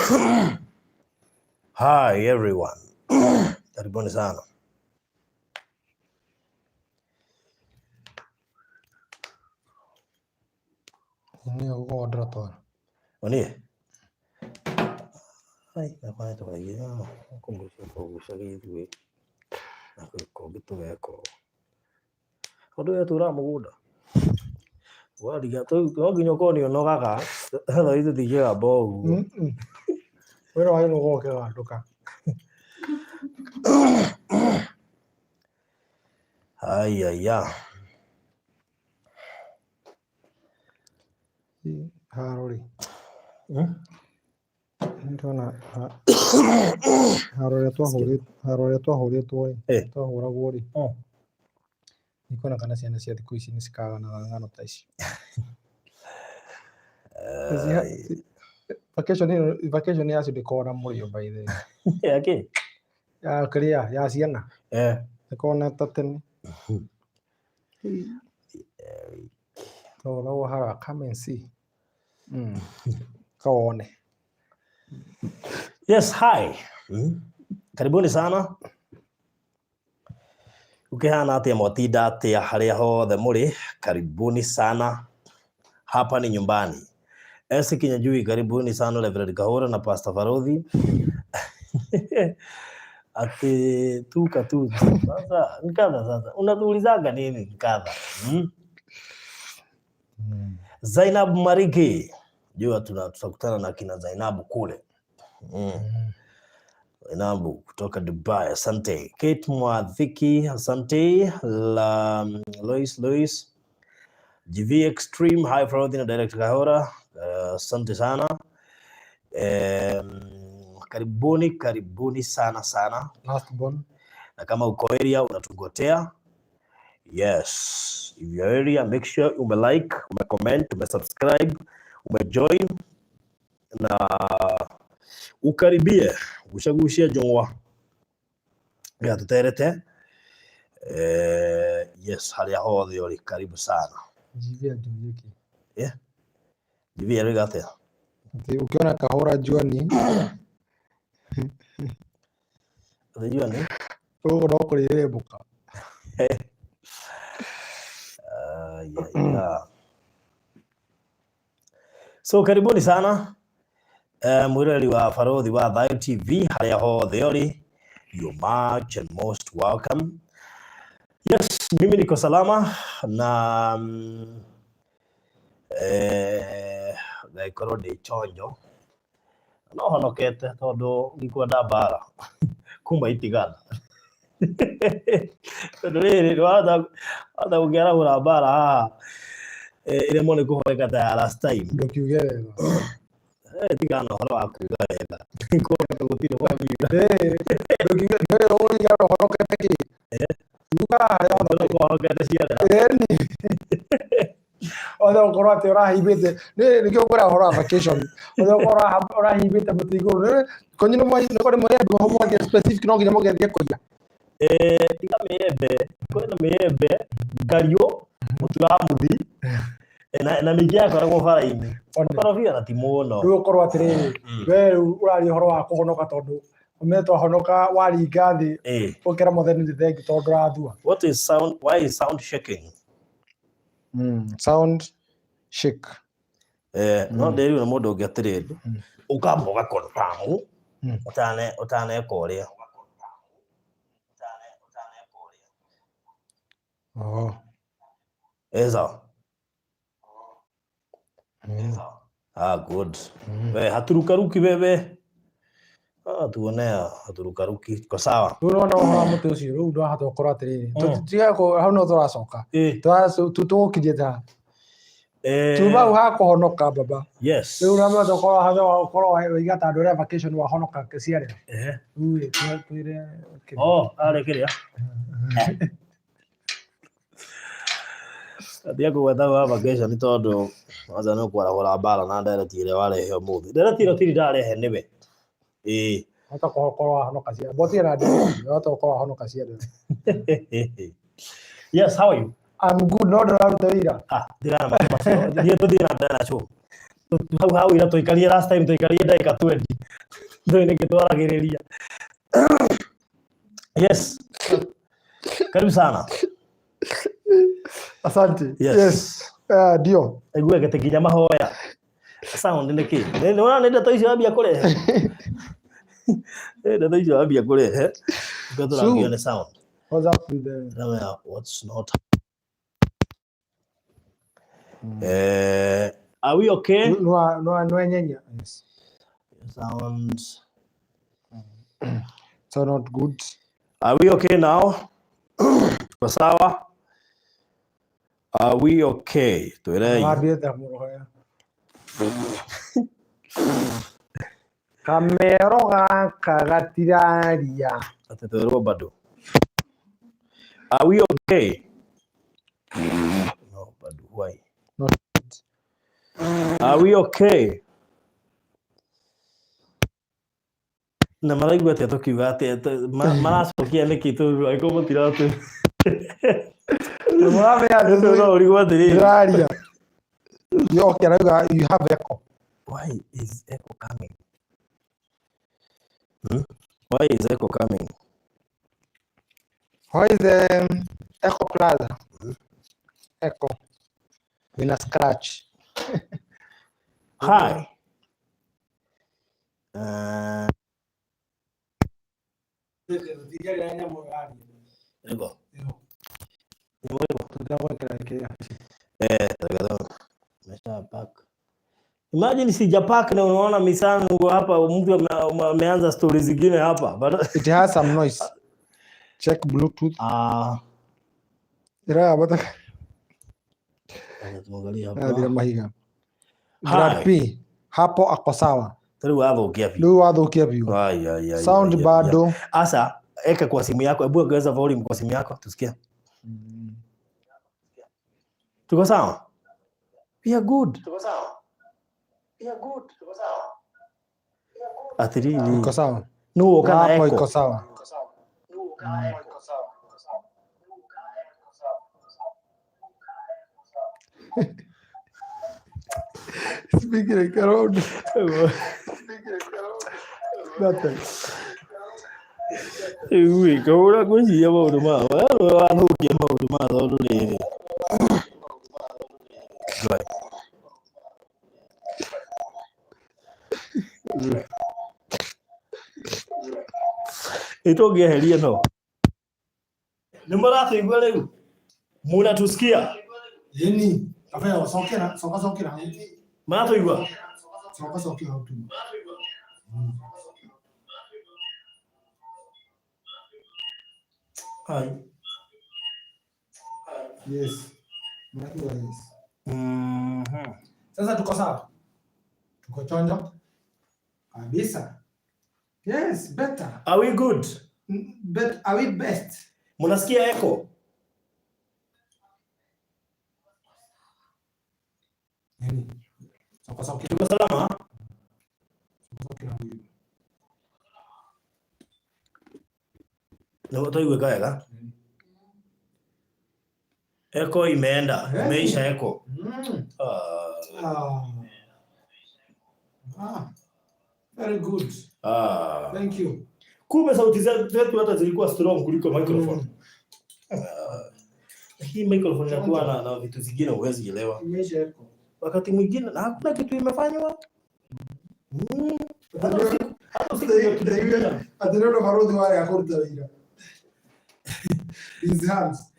Hi everyone. Karibuni sana. Ni order to. Oni? Ai, na to ya. Kungusha hivi. Ako gitu yako. Odo ya tura muguda. Wali gato nginya ko ni no kaka. Hello itu dije abo. Wero ayo no ke ndoka. Ai ya. Harori. Ndona harore twahurire twahuragwo ri. Nikona kana ciana cia thiku ici nisikaga na ng'ano ta ici. Vacation ya ndikona murio by the way. Yake? Ya clear ya ciana. Ndikona tatene. So no hara come and see. Kaone. Yes, hi. Karibuni sana. Ukihana atia motinda atia haria hothe muri, karibuni sana. Hapa ni nyumbani. Esi Kinyajui, karibuni sana Reverend Kahura na Pastor Farodhi. Ati tuka tu. Sasa nikadha sasa. Unatuulizaga nini nikadha? Zainab Marigi. Jua tutakutana na kina Zainabu kule. Zainabu kutoka Dubai, asante. Kate Mwadhiki, asante. Lois. GV Extreme, High Fraudhi na Director Kahora, asante sana. Karibuni sana. Last born. Na kama uko area unatugotea. Yes, if you're area, make sure ume-like, ume-comment, ume-subscribe, ume-join na ukaribie gushagushia jongwa ya tuterete. Yes, haria hothe uri karibu sana. GV ajuyiki. GV arigate. Ukiona Kahora Juani. Juani? Uko na kulele buka. So karibuni sana. Mwireli wa Farodhi wa Thayo TV haria hothe uri. You're much and most welcome. Yes, mimi niko salama na gaikorwo ndi chonjo. No honokete tondu ngikwenda bara kuma itigana. Riri wada ungiara ura bara haha ile mone kuhoeka ta last time. Ndokiugerera. Tigana horo akuga wega. Ko gutire kwa mira. Ndokiugerera uri garo honokete ki. Luka ya ndo ko honokete ciara. Although korate ora hibete ni ngora hora vacation although ora hibete mutigo konyo mo ni kore mo yebe ho mo specific no nginya mo gethie koya tiga meyebe kwena meyebe gario mutura muthi na migia kora ko fara ini kora via na timono ru korwa atiri we urari horo wa kuhonoka tondu umetwa honoka wari ngathi ukera mutheni thegi tondu rathua. What is sound? Why is sound shaking? Sound shake. No nderi na mundu ungiatiriri ukamba ugakonfamu utane koria. Eza. Good. We haturukaruki bebe. Tuonea haturukaruki kwa sawa. Tunaona hora mutu ucio ru ndo hatu korwa atiriri. Tutiga ko hau no turacoka. Tutukirie ta. Tuba ha kuhonoka baba. Yes. Riu na mwe tokorwa hatho korwa igata ndore vacation wa honoka ciare. Uwe twire. Ale kiria. Ndia kugwetha wa vacation ni tondu waza no kwara bara na ndereti ile warehe umuthi. Ndereti ile tiri ndarehe niwe. Hata korwa honoka ciare. Boti na ndereti hata korwa honoka ciare. Yes, how are you? I'm good, no doubt. Dirana maso. Dia tu dirana dana chu. hau ira tuikarie last time tuikarie dakika 20 ndio nikitwaragiriria. Yes, karibu sana. Asante. Yes. Ndio. Egua getekinya mahoya. Sound niki. Ndio nenda toicio ambia kurehe. Nenda toicio ambia kurehe. Ngathura the sound. What's up with the what's not? Are we okay? No nyenya. Yes. Sounds so not good. Are we okay now? Sawa? Are we okay? Tuelei. Kamero gaka gatiraria. Atetwerwo bado. Are we okay? No, bado. Why? Not. Are we okay? Na maraigua atia tukiuga atia maracokia niki tu aiko mutiratu. No, urigwa atiri. Okay, you have echo. Why is echo coming? Why is echo coming? Why is the echo plaza? Echo. In a scratch. Hi. Imagine sija pack na unaona misango hapa, mtu ameanza stories zingine hapa. But it has some noise. Check Bluetooth. Ira bataka. Tuangalia hapa. Ndio mahiga. Grapi. Hapo ako sawa. Tari wathukia pia. Ndio wathukia pia. Sound bado. Asa eka kwa simu yako. Hebu ongeza volume kwa simu yako tusikie. Tuko sawa? We are good. Tuko sawa? We are good. Tuko sawa? Atirili. Iko sawa. No, kana echo. Iko sawa. No, kana echo. Iko sawa. Speaking like around. Nothing. Ui, kaura gwĩciria maũndũ ma wathukia maũndũ ma tondũ rĩrĩ. Itũngĩeheria no. Nĩ mũratũigua rĩu? Mũnatusikia? Yeni, afanya sokera. Mũratũigua? Sokera tu. Hi. Yes. Yes. Sasa tuko sawa? Tuko chonjo? Kabisa. Yes, better. Are we good? But are we best? Munasikia echo? Nini? Tuko salama? Ndio toiwe kaega. Echo imeenda. Imeisha echo. Very good. Thank you. Kumbe sauti zetu hata zilikuwa strong kuliko microphone. Hii microphone inakuwa na vitu vingine huwezi elewa. Imeisha echo. Wakati mwingine hakuna kitu imefanywa. Atirero barudi wale akorda wira. His hands.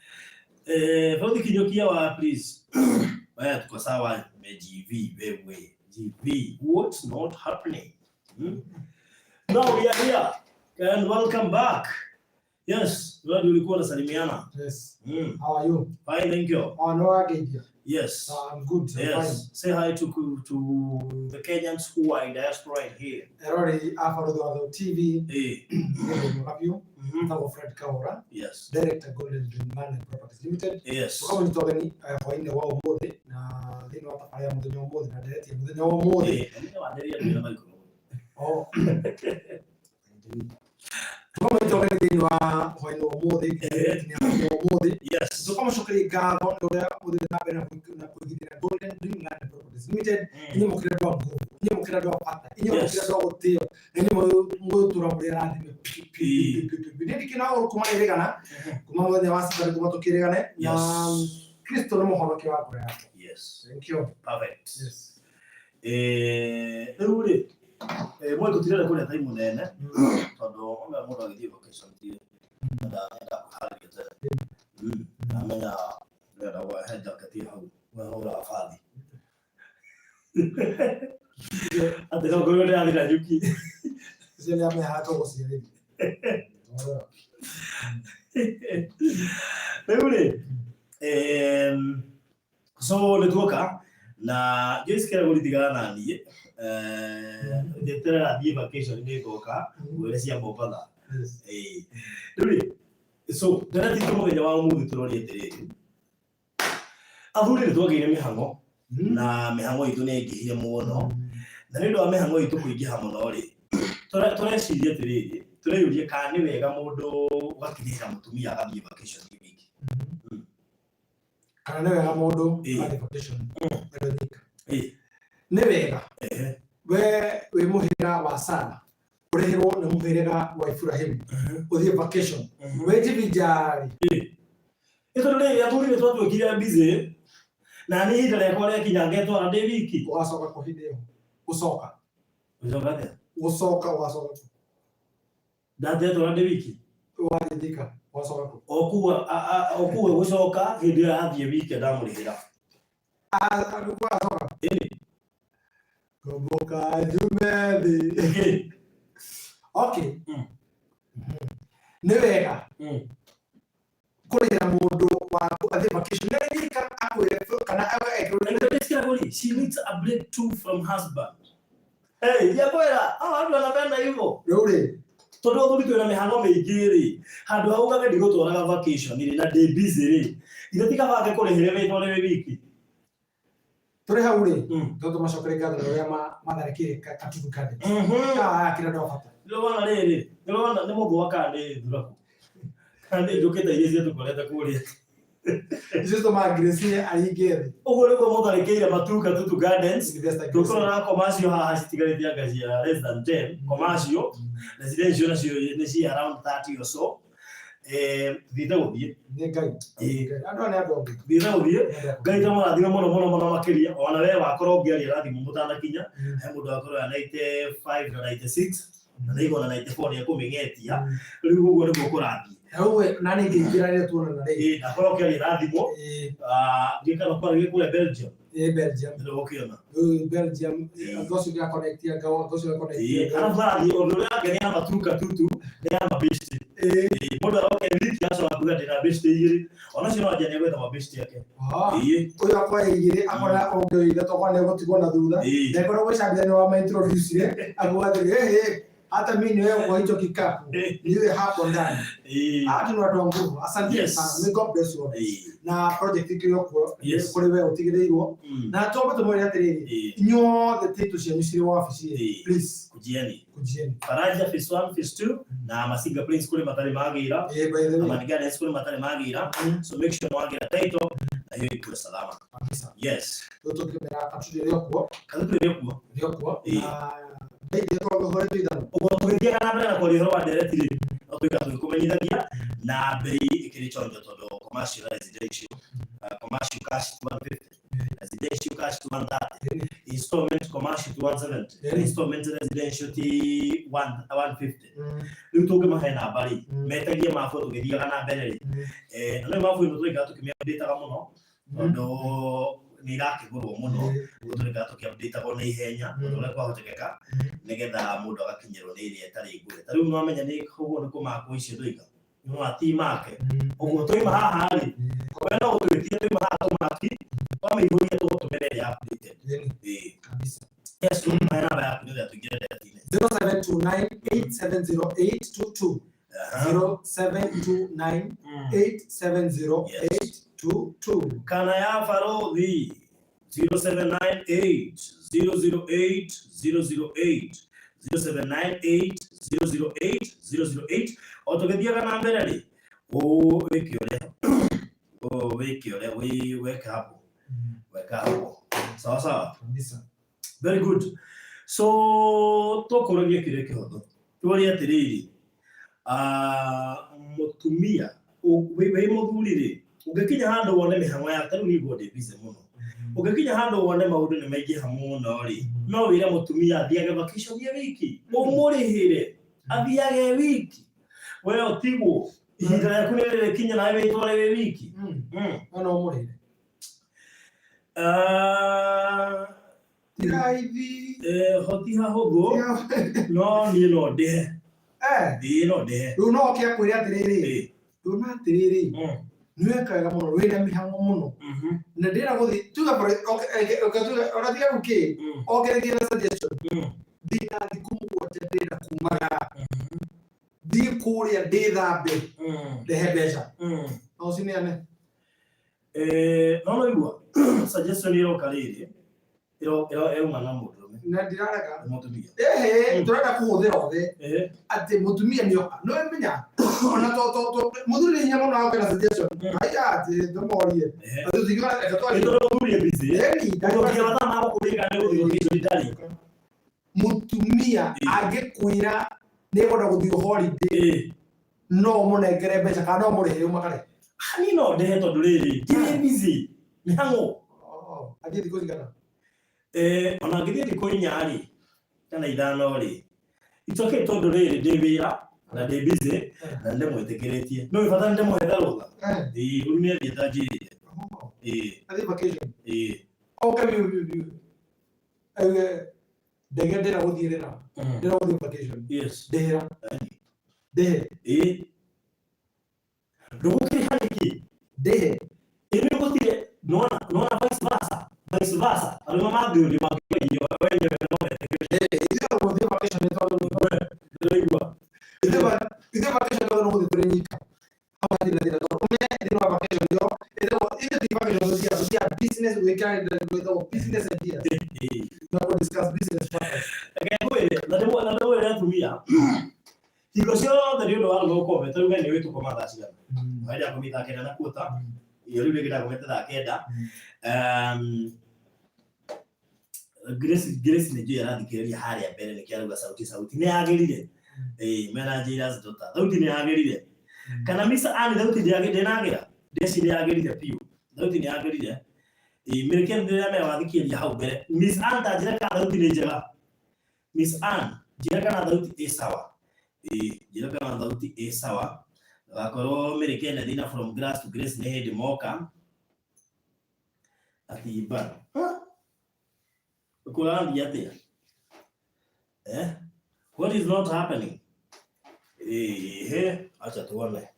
Farudi kinyokia wa please. Waya tuko sawa GV wewe. GV, what's not happening? Now we are here and welcome back. Yes, wewe ulikuwa unasalimiana. Yes. How are you? Fine, thank you. No again. Yes. I'm good. Yes. Fine. Say hi to the Kenyans who are in diaspora here. Already after the TV. Have you? Thank Fred Kaura. Yes. Director Golden Land Properties Limited. Yes. Kwa ni togeni kwa ine wao mode na thino watafanya mudhenyo mode na direct mudhenyo mode. Ndio wanderia bila micro. Oh. Como então ele tem uma no mude tinha no mude Yes. so como shokri gavo ndo ya mude na pena na kugira Golden Dream Land Properties Limited ni mo kira do nguvu ni mo kira do pata ni mo kira do otio ni mo tura mulera ndi ni kina o kuma ile kana kuma wale wasi bali kuma tokire kana na Kristo no muhono ke wako ya. Yes. Thank you. Perfect. Yes. Ruri mwe tutirere kule time munene tondu onga mundu agithie vocation tie nda kuharikite amenya nda wa heja kati hau wa ora afadhi ate no goro ya ndira yuki Zile ame hata usiri. Ruri so netuoka na jisikira gulitigana na niĩ ndeterera thiĩ vacation nĩ ngoka wĩra cia Mombatha rĩu so ndareti mũthenya wa ũmũthĩ tũroria atĩrĩrĩ athuri nĩ twagĩire mĩhang'o na mĩhang'o itũ nĩ ĩngĩhire mũno na nĩ ũndũ wa mĩhang'o itũ kũingĩha mũno rĩ tũreciria atĩrĩrĩ tũreyũria kana nĩ wega mũndũ ũgakinyĩra mũtumia agathiĩ vacation wiki Kana wega mundu ari vacation ethika ni wega we muhira wa Sara urehirwo ni muhirega wa Ibrahim uthie vacation we jibijari ito ndio ya turi wetu twekire busy na ni hita ya kore kinyanga twara de wiki ugacoka kwa hideo usoka wasoka dade twara de wiki warithika wasoka okuwe gucoka hindi ya athie wiki ndamurihira alikuwa asoka kumbuka Jumethi okay ni wega kurihira mundu wa athie vacation ni wega akwire kana awe she needs a breakthrough from husband. Hey, ya kwera watu wanapenda hivyo ruri tondu athuri twina mihang'o miingi ri handu hau gabe ndigutwaraga vacation ri na day busy ri ithati kabange kurihire witwa ri wiki turi hau ri tondu macokere ngatho ria matharekire katutu kande kira ndo bata ndona riri ndona ni mundu wakande thuraku kandi njukite iria cia tukorete kuria Justo magresie aigere uguo niguo mutharekeire matuka tutu gardens tukoro na commercial haha citigarithia ngaci ya less than 10 commercial residential nacio ni cia around 30 or so thitha guthie ni ngai andu ni andu thitha guthie ngai ta murathime muno makiria ona we wakorwo ngiaria rathimo mutanakinya he mundu wakorwo 95 na 96 na nigo na 94 ni akumengetia riu uguo niguo kurathie ewe nani ngikirania tuona na rei akoro kiaria rathimo ngikana kwa gikure Belgium Belgium ukiona Belgium ngosu ya connectia ngosu ya connectia ana fari ondo yake ni ama tuka tutu ni ama besti mundu aroke wiki aso abuga ndina besti igiri ona cino aje ni gwetha mabesti yake uyu akwa igiri akora ongo ida tokwa ne gotigwo na thutha ne kora gwicambia ni wa introduce agwathire hata mimi ni wewe kwa hicho kikapu niwe hapo ndani hata ni watu wa nguvu asante sana may God bless you na project hiyo kwa kule wewe utigireirwo na toba tumwere atiriri nyothe titu cia misiri wa ofisi please kujieni Faraja phase 1 phase 2 na Masinga Plains kule matari magira na Manigana kule matari magira so make sure mwagira title na hiyo iko salama kabisa yes tutokemera katudirio kwa na ugutugiria kana mbere na kurihoro wa directly otuika tukumenyithagia na bei ikiri chonjo tondu commercial residential commercial cash 150 residential cash 130 installment commercial 170 installment residential 150 riu tukimahe na bari metagia mafu tugithia kana mbere na no mafu ino tuika tukimendetaga muno tondu ni rakigurwo muno guturika tukiupdate ko nei henya utore kwa hotekeka nigetha mundu agakinyirwo ni iria tari ngure tariu no amenya ni kuguo ni kumako icio tuika no ati make uguo tuima haha ri kwenda gutwikia tuima haha tumaki wameihuria tutumere ya update kabisa yes tu na namba ya kuja tugira datine 0729870822 0729870822 kana ya farodhi 0798 008 008 0798 008 otogethia na mbere ri weke weka hapo sawa kabisa. Very good. So tokorogia kire kihodo tuoria atiriri mutumia we muthurire ugekinya handu wone mihango ya taru ni bode bize muno ugekinya handu wone maundu ni maingi hamu no ri no wire mutumia athiage vacation ya wiki umurihire athiage wiki we otigwo ihinda yaku ni rire kinya nawe itware wiki ona umurihire Tiraithi hotiha hogo no ni no de no de no kia kwire atiriri ndona atiriri niwe kaga muno wira mihango muno na ndira guthi tuga tuga ora tiga ruki ogereria na suggestion dina thikumugwate ndira kumagara di kuria ndithambe ndehe mbeca no cineane no igua suggestion iro kariri iro mwana murume na ndiraraga mutumia turenda kuhuthira othe ati mutumia nioka no menya ona to muthuri hinya muno akira suggestion aya ati ndomorie ati thigara ekatwari ndomorie busy ndio wata mabo kuringa ni uthio ndari mutumia angikwira nigoda guthio holiday no munengere mbeca kana no murihe umakare hani no ndehe tondu riri kiri busy mihango ati thiko thigara ona ngithie thiko inyari kana ithano ri itoke tondu riri ndi wira na ndi busy na ndi mwitikiretie no ibata ndi muhetha rutha urumia thieta njiri ati vacation okay ndege ndira guthirira ndira guthi vacation yes ndira ndehe ndugukiri haniki ndehe iri gutire nona vice versa arimo maguri magiyo wenye ndira guthi vacation ndio Ide vacation no guthi turenyika ama ndira ndira vacation ndio ide vacation ndio business we carry the business ideas no discuss business partners na demo tumia higo cio ndio wao goko betu ngani wetu kwa madasi gani baada ya kumita kenda na kuota yori begira kumeta kenda Grace ni jia radi kiria hali ya mbere ni kiaruga sauti ni agerire mena jira zitota sauti ni agerire kana misa ani sauti ni agerire nagira desi ni agerire pio sauti ni agerire American ndira me wathikiria hau mbere Miss Anta jira kana sauti ni njega Miss Ann jira kana sauti ni sawa jira kana sauti ni sawa wakoro American ndina from grass to grace ni head moka ati bana kulandi yate what is not happening acha tuone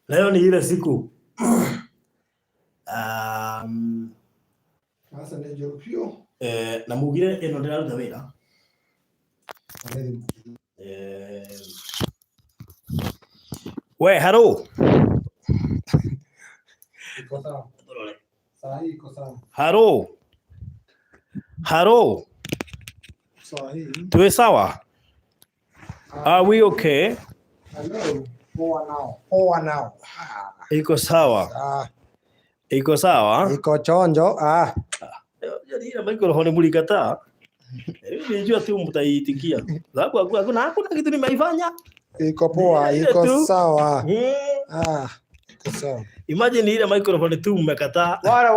leo ni ile siku sasa ndio pio na mugire eno ndira ruta wira we haro haro tuwe sawa? Are we okay? Hello. Poa now. Iko sawa? Iko sawa? Iko chonjo. Jadi microphone mulikata. Nilijua tu mtaitikia. Sababu hakuna kitu nimeifanya. Iko poa, iko sawa. Iko sawa. Imagine ile microphone tu mmekataa. Wale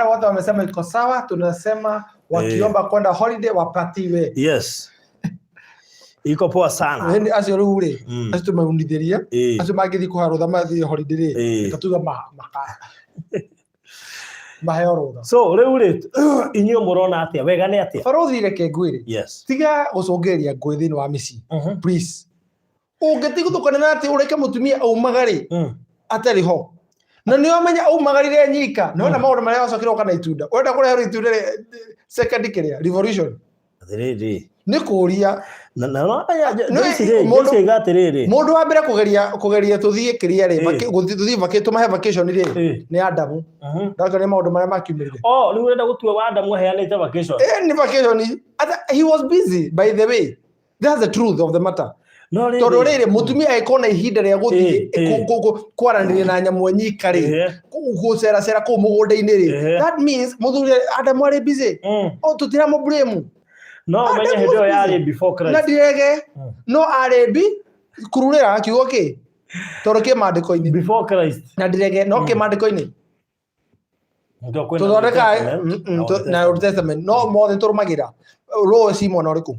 wote wamesema iko sawa, tunasema wakiomba kwenda holiday wapatiwe. Yes. Iko poa sana. Wewe acio rure. Acio tumeundithiria. Acio magithi kuharutha mathi holiday ri. Ikatuga maka. Mahero. So rure inyo murona atia wega ni atia. Farothi reke ngwire. Yes. Tiga gucungeria ngui thini wa mici. Please. Ungeti guthukana na ati ureke mutumia aumagari. Atari ho. Na niyo menya aumagarire nyika. Nona maundu maria wacokirwo kana itunda. Wenda kureherwo itunda second kiria revolution. Atiriri. Ni kuria na ndio gatiriri mundu wa mbere kugeria tuthie kiria ri tuthie vacation mahe vacation ri ni Adamu ndaka ni maundu maria makiumirire ni urenda gutua wa Adamu heanite vacation ni vacation he was busy by the way That's the truth of the matter. No Tondå rä rä må tumia agä na ihinda rä a gå thiä kwaranä na nyamå nyika rä gå ceracera kå u må gå ndä-inä rä, that means må thuri Adamu arä busy tå tira må blame no menye hä ndä ä yo yarä before Christ na ndirege no arä mbi kururä ra kiugo kä tondå kä mandä ko-inä before Christ na ndirege no kä mandä ko-inä tå thondeka na Old Testament no mothe tå rå magä ra rå ci mwena å rä kå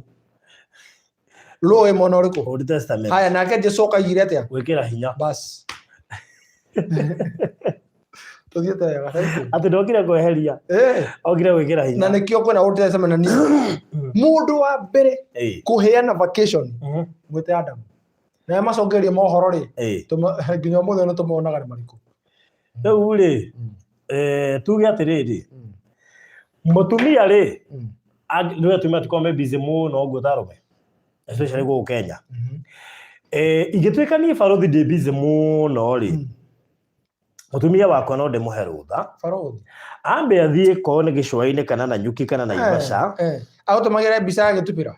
rå ä mwena å rä kå Old Testament haya nake Jesu okaigire atä a gwä kä ra hinya bas tå thiä te wega atä ndokire kweheria okire gwä kä ra hinya na nä kä o kwena Old Testament na må ndå wa mbere kå heana vacation mwä te Adamu na macokerie mohoro rä nginya må thä nä tå monaga nä marä kå rä u rä tuge atä rä rä må tumia rä nä we tumia tå busy må no å guo tarå especially gå Kenya ingä tuä ka niä barothi ndä busy må no rä må tumia wakwa no ndä må he rå tha ambe athiä korwo nä gä cũa-inä kana na nyuki kana na Naivasha agå tå magä re mbica agä tupä ra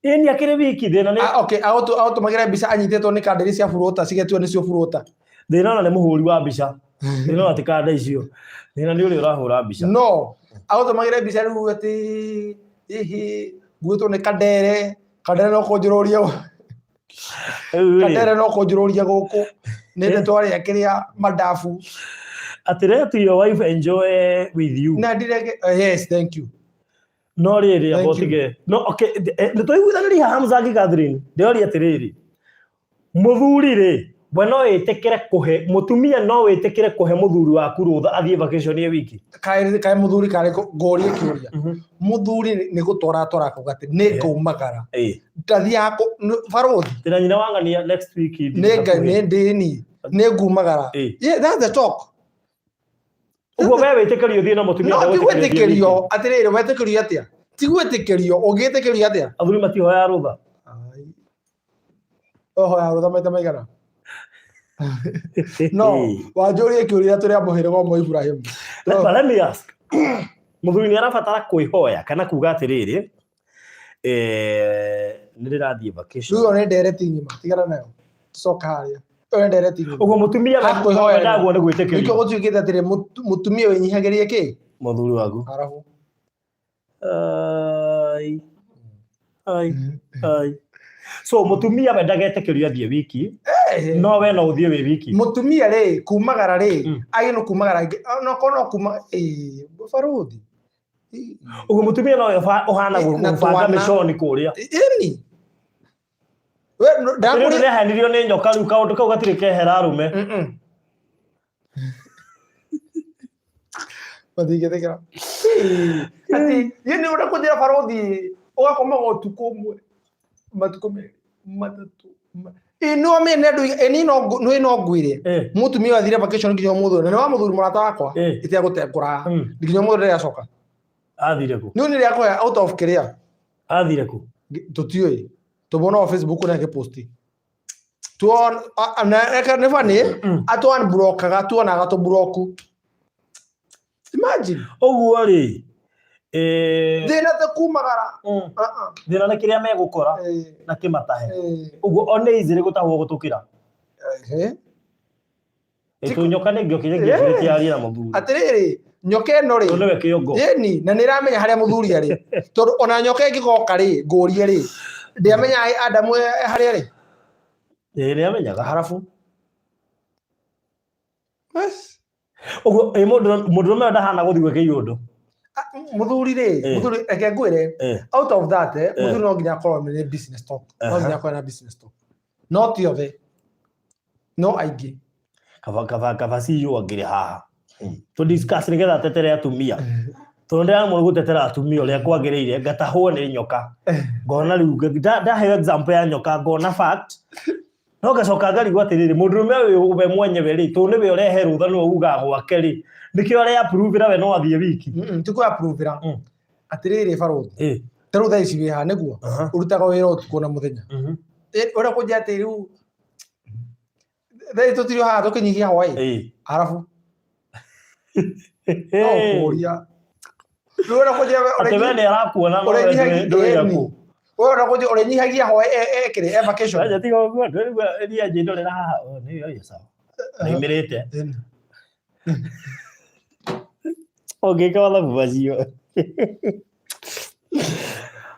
nä akä rä wiki thä na agå tå magä re mbica anyitä two nä kandä cia burota cigetue nä cio burota thä na ona nä må hå ri wa mbica thä na atä kanda icio thä na nä å rä å rahå ra mbica no agå tå magä re mbica rä u atä hihi nguätwo nä kandere no kå njå rå ria kandere no kå njå rå ria gå kå nä ndä twarä a kä rä a mandabu atä let your wife enjoy with you na ndirege yes thank you no rä rä abotige no okay nä tå iguithanä ria Hamza Catherine ndäoria atä rä rä må thuri rä we no wä tä kä re kå he må tumia no wä tä kä re kå he må thuri waku rå tha athiä vacation ya wiki kaä må thuri karä ngå rie kä å ria må thuri nä gå twara twarako gatä nä ngå magara ndathiaga barothi ndä na nyina wangania next week nä ndä ni nä ngumagara that's the talk uguo we wä tä kä rio thiä na må tumia no ti gwä tä kä rio atä rä rä wetä kä rio atä a ti gwä tä kä rio å gä tä kä rio atä a athuri matihoya rå tha ohoya rå tha maita maigana no wanjå rie kä å ria tå rä a må hä rä ga mwa Ibrahim let me ask må thuri nä arabatara kwä hoya kana kuga atä rä rä nä rä rathiä vacation rä u nä ndereti ng'ima tigana nayo coka harä a nä ndereti ng'ima uguo må tumia ndagwo nä gwä tä kä rio gå tuä kä te atä rä må tumia wä nyihagä rie kä må thuri waku arabu so må tumia we ndagetä kä rio athiä wiki no we no å thiä wä wiki må tumia rä kumagara rä agä no kumagara no kuma barothi uguo må tumia no å hana gå banga mä coni kå rä a ni rä rehenirio nä nyoka rä u kaå ndå kau gatirä kehera arå me mathingä kä ra atä yä nä å rä kå njä ra barothi å gakomaga å tukå mwe matukå merä matatå no mene nä no ngwä re må tumia wathire vacation nginya må thuri na nä wa må thuri må rata wakwa ä gå tengå ra nginya må thuri rä acoka athire kå nä nä rä akoya out of kä rä a athire kå tå tiå tå bona Facebook na kä posti tuona nä banä atwan blokaga tuonaga tå bloku imagine å guo rä thä na te kumagara thä na nä kä rä a megå kora na kä matahe å guo one izä rä gå tahwo gå tå kä ra tå nyoka nä ngä okä gä kä aria na må thuri atä rä rä nyoka ä no rä nä we kä ongo ni na nä ramenya harä a må thuri arä tondå ona nyoka ä ngä goka rä ngå rie rä ndä amenya Adamu harä a rä nä amenyaga harabu å guo må ndå me ndahana gå thiä gwä kä iå ndå må thuri rä må thuri reke ngwä re out of that må thuri no nginya akorwo nä business talk no nginya akorwo na business talk no ti othe no aingä kaba CEO angä rä haha tå discuss nä getha tetere atumia tondå ndä ramå gå tetera atumia å rä a kwagä rä ire ngatahwo nä nyoka ngona rä u ndaheo example ya nyoka ngona fact no gacoka ngarigwo atä rä rä må ndå rå me we mwenyewe rä tå nä we å rehe rå tha nä we ugaga gwake rä nä kä o are approve ra we no athiä wiki ti kå approve ra atä rä rä barothi ta rä u thaa ici wä ha nä guo å rutaga wä ra å tukå na må thenya å rä a kå nja atä rä u thaa tå tirio haha tå kä nyihia hwaä arabu no kå ria rä u å rä a kå nja atä we nä arakuona å rä nyihagia wewe unakuja unanyihagia ho kile vacation aje tiga gwa ndwe elia jindorera haha ni yo sawa nimirite ogeka wala bubazio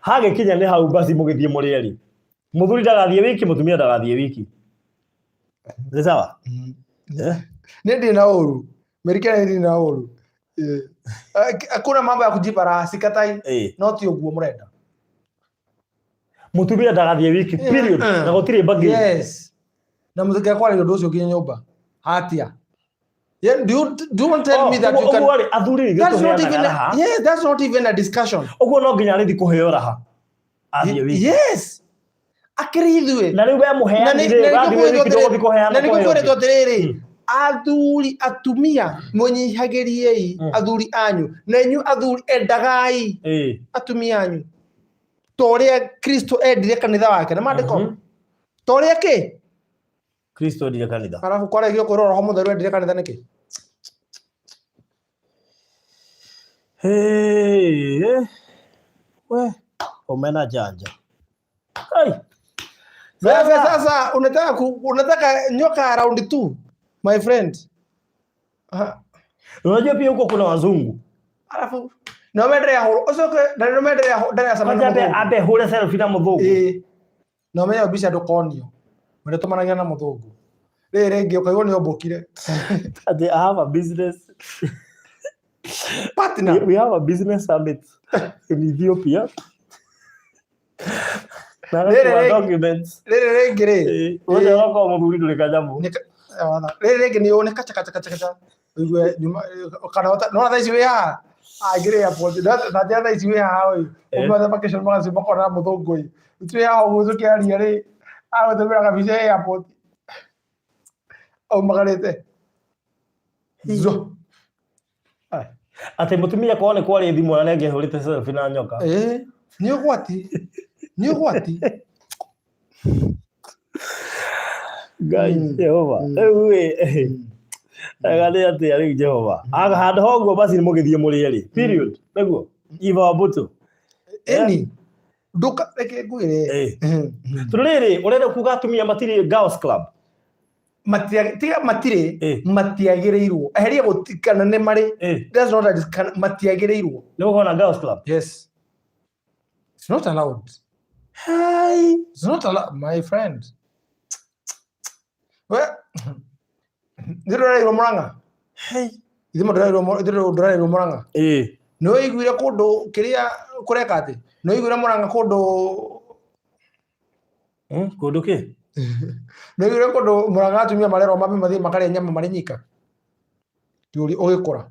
hage kinya ni hau basi mugithie murieri muthuri ndagathie wiki mutumia ndagathie wiki ni sawa nindi na uru merikana nindi na uru akuna mambo ya kujipara sikatai not yoguo murenda mutumia ndagathie wiki period na gutire bagi yes na muthike kwa ndo ucio kinya nyumba hatia yeah, do you want to tell me that you can that's not even a discussion oguo no nginya rithi kuheo raha athie wiki yes akirithwe na riu we muheanire wathire wiki ndo guthikoheana na niko kwere toterere athuri atumia munyihagiriei athuri anyu na inyu athuri endagai atumia anyu toria Kristo endire kanitha wake na mandiko toria ki Kristo endire kanitha arafu kwara gyo korora ho mutheru endire kanitha niki we omena janja sasa unataka nyoka round 2 my friend unajua pia huko kuna wazungu alafu no medre horo osoke no medre ndaya sama no abe hore selfie na muthungu no me obisha dokonio mere tomanagia na muthungu rere ngi ukaigwa ni obokire I have a business partner we have a business summit in Ethiopia na documents rere ngire oje wako muthuri ndurika jamu rere ngi ni one kacha igwe nyuma kana no tha ici ya agire ya podi na tha ici ya hawi umba vacation mwanzo bakora muthungui itu ya uzo kiaria ri awe tebera kabisa ya podi au magarete zo ate mutumia kwone kwari thimu na nenge hurite selfie na nyoka ni ugwati Ngai Jehova ewe agale ati ari Jehova aga handa hoguo basi mugithie murieri period neguo iva butu eni nduka reke ngwire turiri urenda kuga atumia matiri girls club matiagirirwo eheria gutikana ne mari that's not a matiagirirwo no gona girls club yes it's not allowed hey it's not allowed my friend well ndiro muranga hey idimo ndiro muranga no igwire kundu kiria kureka ati no igwire muranga kundu kundu ki no igwire kundu muranga atumia marero mabe mathi makare nyama mari nyika tiuri ogikura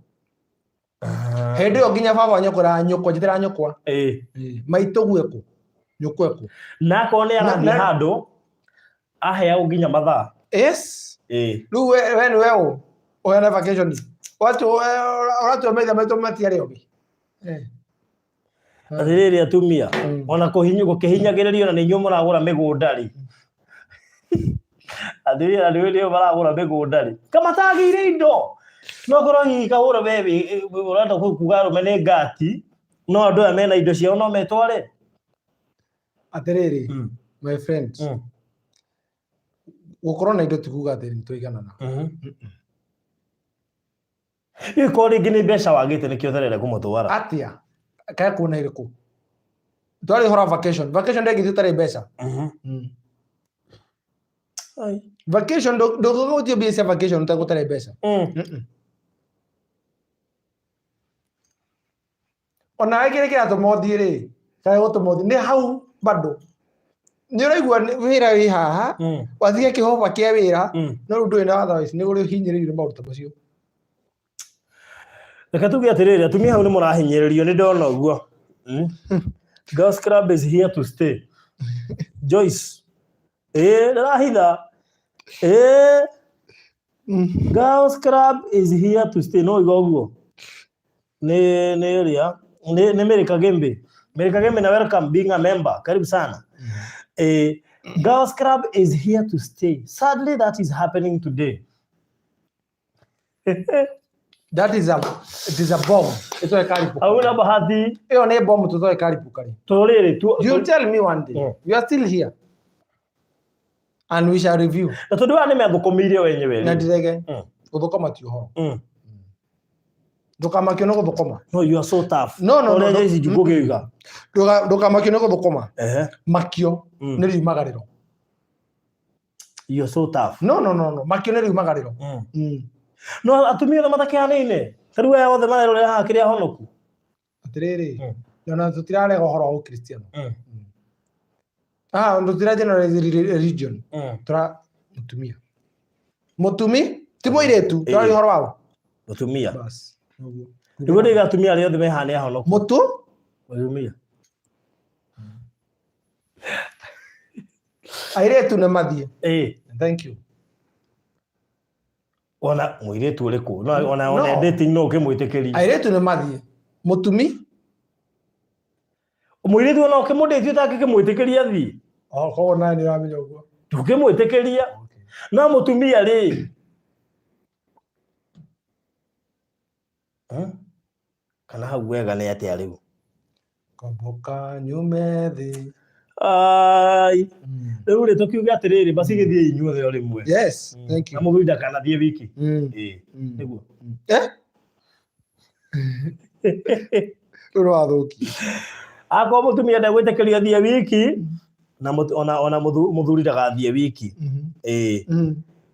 hende oginya baba nyokora nyoko jitira nyokwa maito gweko nyoko eko na kone ana handu ahea uginya mathaa yes lu wewe oya vacation watu wametha matiari obi athiriri atumia ona kuhinyagiririo na ninyu muragura migunda ri athiriri maragura migunda ri kama tagire indo no koroni kaura bebe uranda kuga rumene ngati no andu amena indo ciao no metware athiriri my friends ukorona indo tikuga ati nituigana na iko ringi ni mbeca wagite nikio therere kumutwara atia kaya kuna iriku twari hora vacation ndegi tutare mbeca ai vacation do gutio bia vacation utagutare mbeca ona agire kira to modi ri kaya goto modi ni hau bado niraigua wira wi haha wathie kihoba kia wira no ndu ina otherwise ni uri hinyiririo maundu macio reka tuge atiriri atumia hau ni murahinyiririo ni ndona uguo Girls Club is here to stay Joyce rahitha Girls Club is here to stay no uguo ni ria ni America Gembe na welcome being a member karibu sana Girls Club is here to stay. Sadly, that is happening today. That is it is a bomb. Ito ekaribu. Hauna bahati. Iyo ni bomb tutoe ekaribu kali. Torere tu. You tell me one day. You are still here. And we shall review. Na tondu wa ni methukumiire wenyewe. Na direge. Guthukoma ti uhoro. Ndukamakio no guthukoma. No, you are so tough. No. Ore hizi jukugiga. Ndukamakio no guthukoma. Makio ni riumagariro. You are so tough. No. Makio ni riumagariro. No, atumia na mathakiane. Taru we othe marerore haha kiria honoku. Atiriri. Yona tutirare gohoro au Cristiano. Ndutira generalize religion. Tura mutumia. Mutumi ti moiretu. Tura horo wao. Mutumia. Bas. Ndugu ndiga atumia aria othe mehane honoku. Mutu? Mutumia. Airetu na mathie. Thank you. Ona muiretu uriku no ona dating no ukimwitikiria airetu ni mathie mutumi muiretu ona ukimudate utakikimwitikiria thi ko nani uramenya uguo tukimwitikiria na mutumia ri kana hau wega ni atia riu komboka nyume thi ai riu ri tukiuga atiriri basi githie inyuothe o rimwe. Yes, thank you. Na muthuri kana thie wiki niguo Urwathuki ako mutumia ndagwitikiria thie wiki na ona muthuri ndagathie wiki.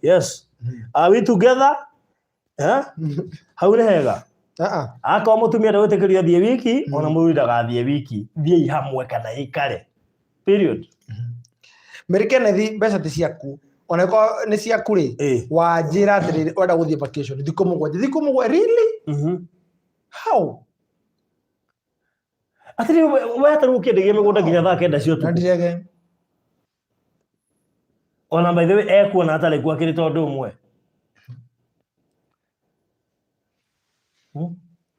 Yes. Are we together? Hau ni hega. Ako mutumia ndagwitikiria thie wiki ona muthuri ndagathie wiki thie hamwe kana ikare. Period. Merikene thi mbeca ti ciaku ona ko ni ciaku ri wanjira atiriri wenda guthie vacation thiku mugwe really how atiri we ataru ukiendegia migunda nginya thaa kenda cio tu ndirege ona by the way ekuona atari gwakiri tondu umwe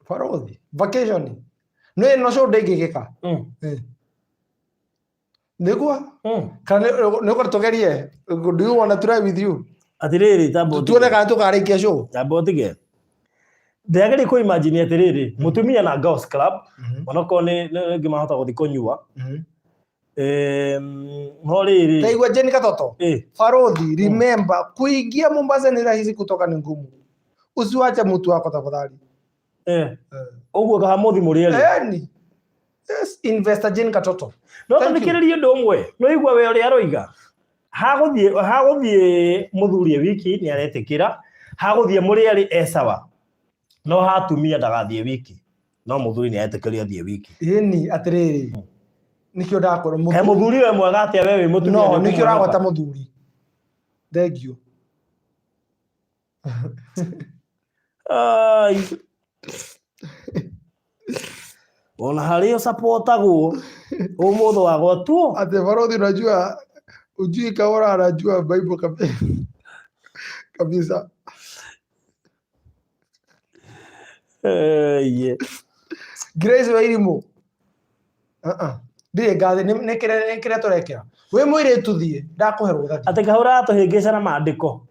farothi vacation no show ndingigika Nigua? Kana nuko tugerie. Do you want to try with you? Atiriri tambo. Tuone kana tukarikia show. Tambo tige. Ndageri ko imagine atiriri. Mutumia na girls club. Onako ni ngimahota guthi kunyua. No riri. Taigwa Jeni Katoto. Farothi, remember kuingia Mombasa ni rahisi kutoka ni ngumu. Usiwache mtu wako tafadhali. Uguo kahamuthi muriele. Yes, investor Jeni Katoto. No thikiririe ndu umwe no igwa we uri aroiga haguthie muthuri wiki ni aretikira haguthie muri ari esawa no hatumia ndagathie wiki no muthuri ni aretikira thie wiki ni atiriri nikio ndakoro muthuri we mwega atia we mutumia no nikio ragota muthuri thank you ai ona hario supportagwo umutho wagotwo ate Farothi unajua ujui kaora anajua Bible kabisa Grace Wairimu ndire gathi nekire turekera we mwire tuthie ndakuherwo thaki ate kahura atuhingica na maandiko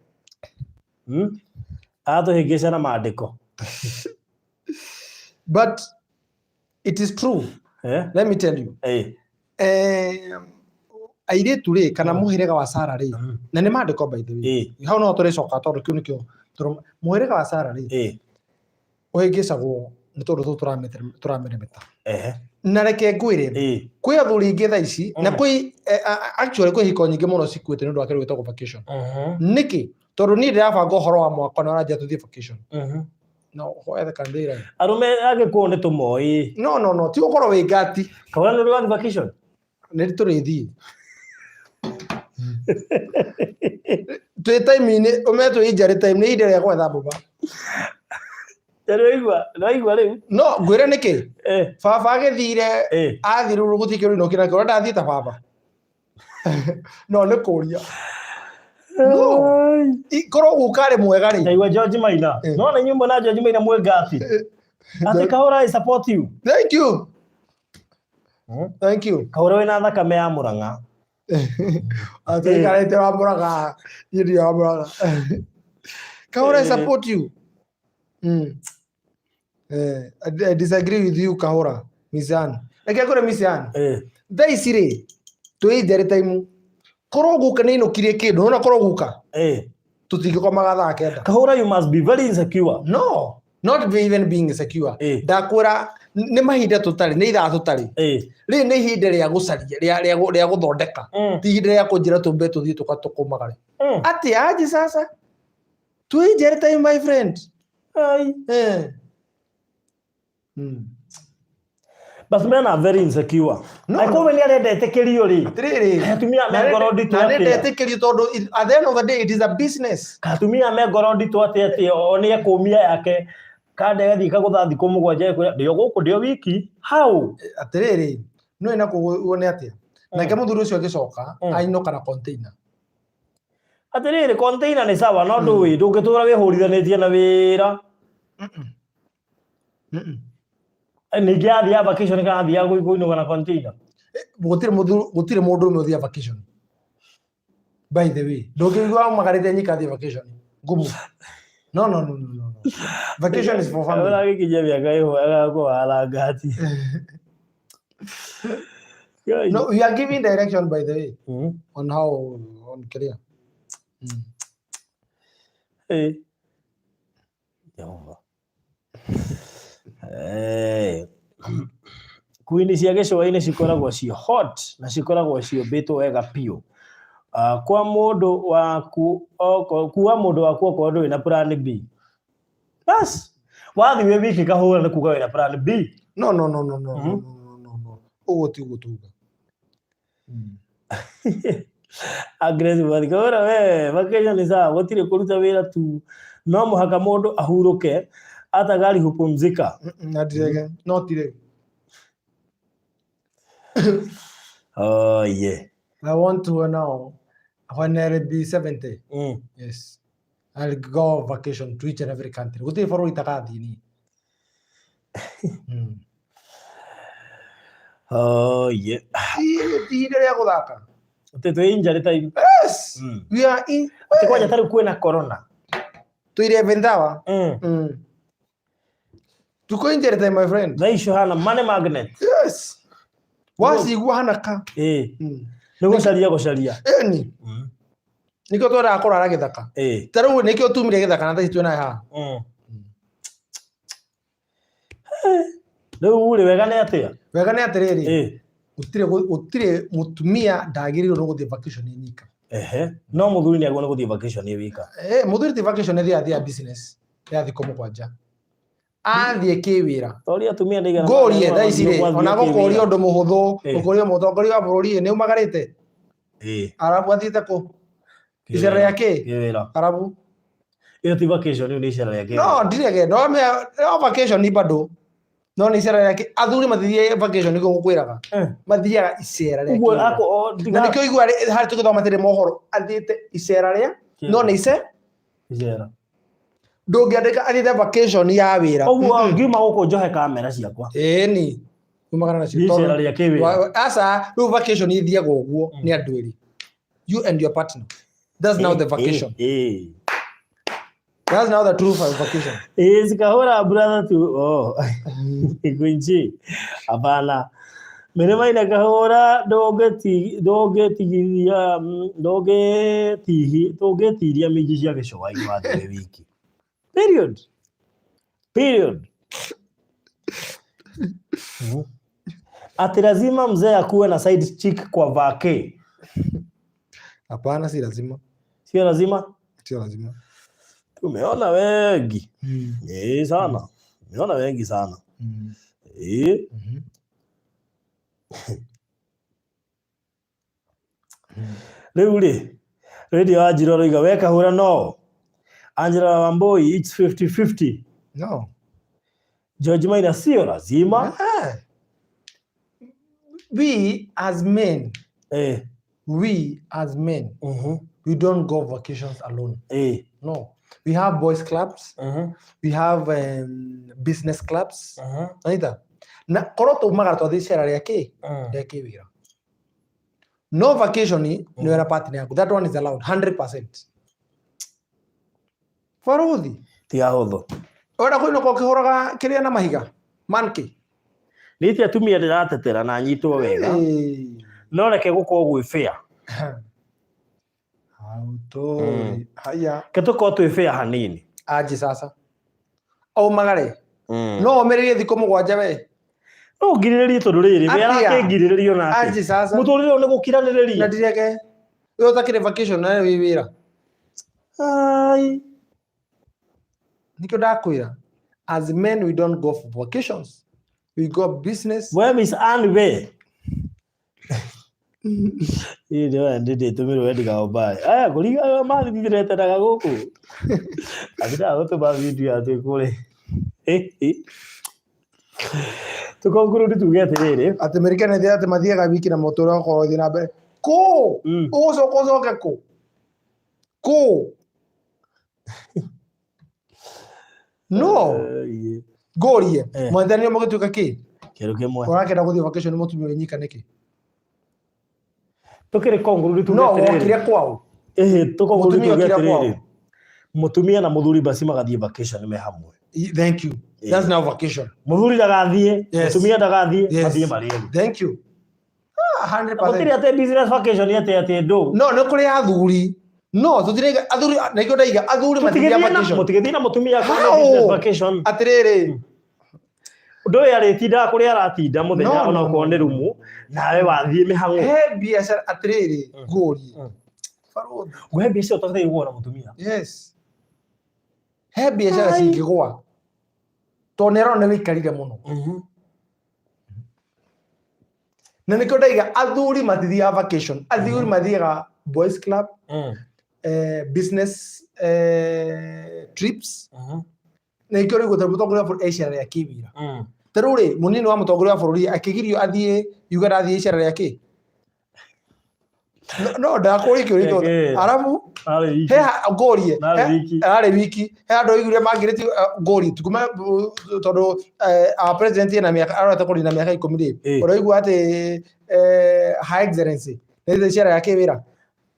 atuhingica na maandiko but it is true. Let me tell you. Airetu ri kana muhirega wa Sara ri na ni maandiko by the way. Hau no turicoka tondu kiu nikio muhirega wa Sara ri. Uhingicagwo ni tondu turameremeta. Na reke ngwire kwi athuri ingi thaa ici na kwi actually kwi hiko nyingi muno cikuite ni ndu akiri gwitagwo vacation. Niki tondu ni ndirabanga uhoro wa mwaka na uranjia tuthie vacation. No, hoya kandira. Arume agikuone tumoi. No, ti ukoro we ngati. Kawana uri wa vacation. Neri turithi. Tu time ni umeto ijare time ni ide ya kwetha baba. Igwa riu. No, ngwire niki? Baba agithire athiru gutikiro no kira kora ndathita baba. No ni kuria. No. Ikoro gukare mwega ri. Taigwa George Maina. No na nyumba na George Maina mwegati. Ati kahora I support you. Thank you. Thank you. Kahora wina thakame ya Murang'a. Ati karete wa Murang'a. Yiri wa Murang'a. Kahora I support you. I disagree with you Kahora Mizan. Reke ngore Mizan. Thaa ici rĩ twĩ njere time korwo guka nĩ ĩnũkirie kĩndũ ona korwo guka tũtingĩkomaga thaa kenda. Kahora, you must be very insecure. No, not even being insecure. Ndakwĩra nĩ mahinda tũtarĩ nĩ ithaa tũtarĩ rĩu nĩ ihinda rĩa gũcaria rĩa gũthondeka ti ihinda rĩa kũnjĩra tũmbe tũthiĩ tũkũmagare atĩ aje sasa twĩ njere time my friend. But men are very insecure. Ako when arendete kirio ri. Atumia me ngoro nditu ati. Arendete kirio tondu at the end of the day it is a business. Atumia me ngoro nditu ati oni ekumia yake kande gathi kagutha thiku mugwanja ndio guku ndio wiki. How? Atiriri no ina kuone ati. Nake muthuri ucio agicoka ainũka na container. Atiriri container ni sawa no ndui ndungitura wihurithanĩtie na wĩra. Ningĩ athia vacation kana athia kuinũka na container. Gũtirĩ mũndũ ũmwe ũthia vacation. By the way, ndũngĩigua magarĩte nyika athia vacation. Ngumu. No. Vacation is for family. Ora gĩkinya mĩaka ĩyo agakuara ngati. No, we are giving direction by the way on how on career. Queen cia gĩcũa-inĩ cikoragwo cio hot na cikoragwo ciũmbĩtwo wega piũ. Kwa mũndũ waku kuwa mũndũ waku okorwo ndũrĩ na plan B. Bas wathi wĩ wiki Kahũra nĩ kuga wĩ na plan B. No. Ũguo ti ũguo tuga. Aggressive wathi Kahũra we vacation ni sawa gũtirĩ kũruta wĩra tu no mũhaka mũndũ ahurũke hata gari hupumzika. Nadirege no tire. Oh yeah. I want to know when I'll be 70. Yes. I'll go on vacation to each and every country. Gũtirĩ bũrũri itagathi ni. Oh yeah. Ihinda rĩa gũthaka. Twĩ injury time. Yes. We are in. Kwanja tarĩ kwĩna corona. Twĩre vendawa. Tuko injury time my friend. Thaa icio hana money magnet. Yes. Wasigua hana ka. Nĩ gũcaria. Eni. Nĩkĩo twenda kũrara gĩthaka. Tarĩu nĩkĩo tumire gĩthaka na thaa ici twĩna haha. Rĩu rĩ wega nĩ atĩa? Wega nĩ atĩrĩrĩ. Gũtirĩ mũtumia ndagĩrĩirwo nĩ gũthiĩ vacation nyika. No mũthuri nĩ agĩrĩirwo nĩ gũthiĩ vacation wika. Mũthuri ti vacation athiĩ business. Ya thikũ mũgwanja. Athiĩ kĩwĩra. Tori atumia ndaigana. Ngũrie thaa ici rĩ ona gũkũria ũndũ mũhũthũ gũkũria mũtongoria wa bũrũri nĩ umagarĩte. Arabu athiĩte kũ? Icera rĩa kĩ? Kĩwĩra. Arabu. Iyo ti vacation nĩ icera rĩa kĩ? No ndirege no vacation ni bado. No nĩ icera rĩa kĩ? Athuri mathiĩ vacation nĩguo gũkwĩraga. Mathiaga icera rĩa kĩ. Na nĩkĩo igua harĩ tũgĩthoma tĩrĩ mohoro athiĩte icera rĩa no nĩ icera. Ndũngĩandĩka athiĩte vacation ya wĩra. Ũguo ngiuma gũkũ njohe kamera ciakwa. Ĩni. Umagana na ciothe. Icera rĩa kĩwĩra. Asa rĩu vacation ithiagwo ũguo nĩ andũ erĩ. You and your partner. That's now the vacation. That's now the true vacation. Kahũra brother tu Gwinchi. Hapana. Mĩrĩma-inĩ Kahũra ndũngĩtiria minji cia gĩcũa-inĩ wathire wiki. Period. Ati lazima mzee akuwe na side chick kwa vake. Hapana, si lazima. Sio lazima? Sio lazima. Tumeona wengi. Sana. Tumeona wengi sana. Rĩu rĩ radio Anjĩra roiga we Kahũra no. Angela Wambui it's 50-50. No. George Maina sio lazima. We as men. We as men. We don't go vacations alone. No. We have boys clubs. We have business clubs. Aita. Na korwo tumagara twathi icera rĩa kĩ? Rĩa kĩwĩra. No vacation ni wĩra partner yaku. That one is allowed 100%. Faruthi. Ti ahũthũ. Ora kuinũka ũkĩhũraga kĩrĩa na mahiga manki Nĩtia atumia ndĩratetera na nyitwo wega no reke gũkorwo gwĩ fair autori haya ketũkorwo twĩ fair hanini aje sasa magare no omererie thikũ mũgwanja we no ngirĩrĩrie tondũ rĩrĩ we arakĩngirĩrĩrio nake aje sasa mũtũrĩre nĩ gũkiranĩrĩria na ndireke we ũtakĩrĩ vacation na wĩ wĩra ai nikio ndakwĩra as men we don't go for vacations we go business we miss anwe ndio ndĩtũmĩrwo wendiga mbaya aya kũriga mathithĩretenaga gũkũ atira gũtũma video atwĩkũrĩ tũkongurundi tuge atĩrĩrĩ atĩ Amerikana thĩ atĩ mathiaga wiki na mũtũrĩre ũkorwo thiĩ na mbere ũgũcoka kũ no ngorie mwathani mũgĩtuĩka kĩ kĩrũ kĩmwe ũrakenda gũthiĩ vacation mũtumia wĩnyika nĩkĩ tũkĩrĩ kongurundi tuge atĩrĩrĩ no wokire kwao tũkongurundi tuge atĩrĩrĩ mũtumia na mũthuri basi magathiĩ vacation me hamwe thank you that's now vacation mũthuri ndagathiĩ mũtumia ndagathiĩ mathiĩ marĩ thank you 100% gũtirĩ atĩ business vacation atĩ ndũ no nĩ kũrĩ athuri no tutirega athuri na ikio ndaiga athuri mathiĩ vacation mũtigĩthiĩ na mũtumia kwa business vacation atĩrĩrĩ ũndũ ũyũ arĩtindaga kũrĩa aratinda mũthenya ona okorwo nĩ rumu nawe wathiĩ mĩhang'o he biacara atĩrĩrĩ ngũrie barothi he biacara ũtabataire gũkorwo na mũtumia yes he biacara cingĩgwa tondũ nĩarona nĩwĩikarire mũno na nĩkĩo ndaiga athuri matithiaga vacation athuri mathiaga boys club business trips na ikio rĩu gũtarĩ mũtongoria wa bũrũri icera rĩa kĩwĩra tarĩu rĩ mũnini wa mũtongoria wa bũrũri akĩgirio athiĩ yuga athiĩ icera rĩa kĩ no ndakũria kĩũria tondũ arabu he ngorie arĩ wiki he andũ aigire mangĩrĩtio ngorie tukuma tondũ president ena mĩaka arata kũrĩ na mĩaka 10 rĩ ũraigua atĩ high excellency nĩ icera ya kĩwĩra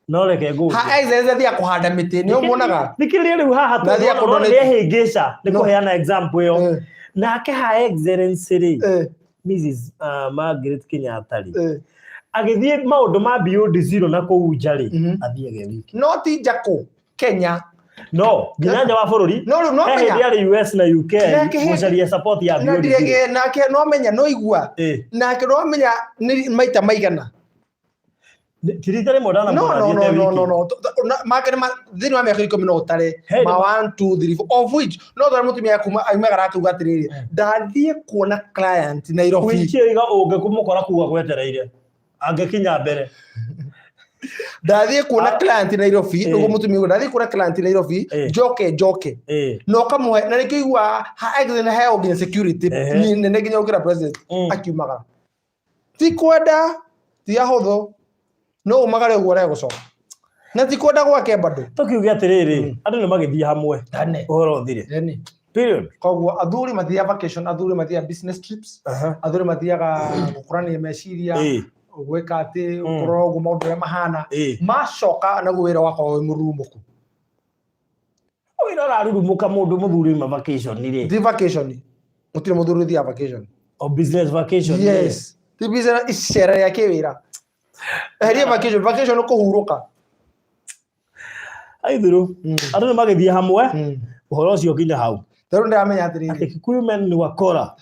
no reke ngorie high excellency athiĩ kũhanda mĩtĩ nĩ ũmuonaga thikĩrĩria rĩu haha tondũ nĩ ehĩngĩca nĩ kũheana example ĩyo nake high excellency rĩ Mrs Margaret Kenyatta rĩ agĩthiĩ maũndũ ma beyond zero na kũu nja rĩ athiĩge wiki no ti njako Kenya no nginya nja wa bũrũri no Kenya ya US na UK gũcaria support ya beyond zero nake no menya no igua nake no menya nĩ maita maigana tiritare modana no makere thĩinĩ wa mĩaka 10 no ũtare ma 1 2 3 of which no thara mũtumia kuma aimagara akiuga atĩrĩrĩ ndathiĩ kuona client Nairobi wĩciĩga ũngĩkũmũkora kuga gwetereire angĩkinya mbere ndathiĩ kuona client Nairobi ũguo mũtumia ũguo ndathiĩ kuona client Nairobi njoke no kamwe na nĩkĩo igua na heo nginya security nene nginya ũkĩra president akiumagara ti kwenda ti ahũthũ no umagare ũguo arĩa gũcoka na ti kwenda gwake bado tũkiuge atĩrĩrĩ andũ nĩ magĩthiĩ hamwe ũhoro ũthire period koguo athuri mathiaga vacation athuri mathiaga business trips athuri mathiaga gũkũrania meciria gwĩka atĩ ũkorwo ũguo maũndũ ũrĩa mahana macoka naguo wĩra wakorwo wĩ mũrurumũku wĩra ũrarurumũka mũndũ mũthuri ma vacation rĩ ti vacation mũtirĩ mũthuri ũthiaga vacation o business vacation yes ti business icera rĩa kĩwĩra eheria vacation ũkũhurũka aithuru andũ nĩ magĩthiĩ hamwe ũhoro ũcio nginya hau tarĩu ndĩramenya atĩrĩrĩ Kikuyu men nĩ wakora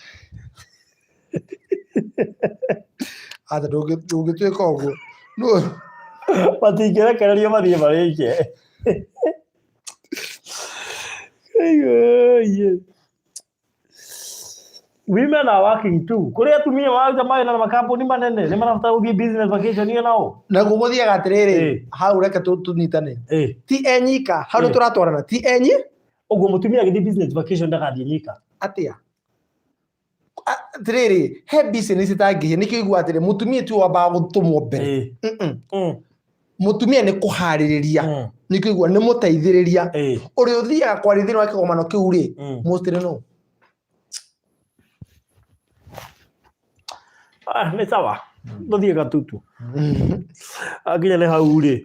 ata ndũngĩtuĩka ũguo matingĩrekererio mathiĩ marĩ ike women are working too kũrĩ atumia marĩ na makambuni manene nĩ marabatara gũthiĩ business vacation iyo nao naguo gũthiaga atĩrĩrĩ hau reke tũnyitane ti enyika hau nĩ tũratwarana ti enyi ũguo mũtumia agĩthiĩ business vacation ndagathiĩ nyika atĩa atĩrĩrĩ he business itangĩhia nĩkĩo igua atĩrĩ mũtumia tu wambaga gũtũmwo mbere mũtumia nĩ kũharĩrĩria nĩkĩo igua nĩ mũteithĩrĩria ũrĩa ũthiaga kwarĩ thĩinĩ wa kĩgomano kĩu rĩ mũtĩrĩ no nĩ sawa ndũthiĩ gatutu akinya nĩ hau rĩ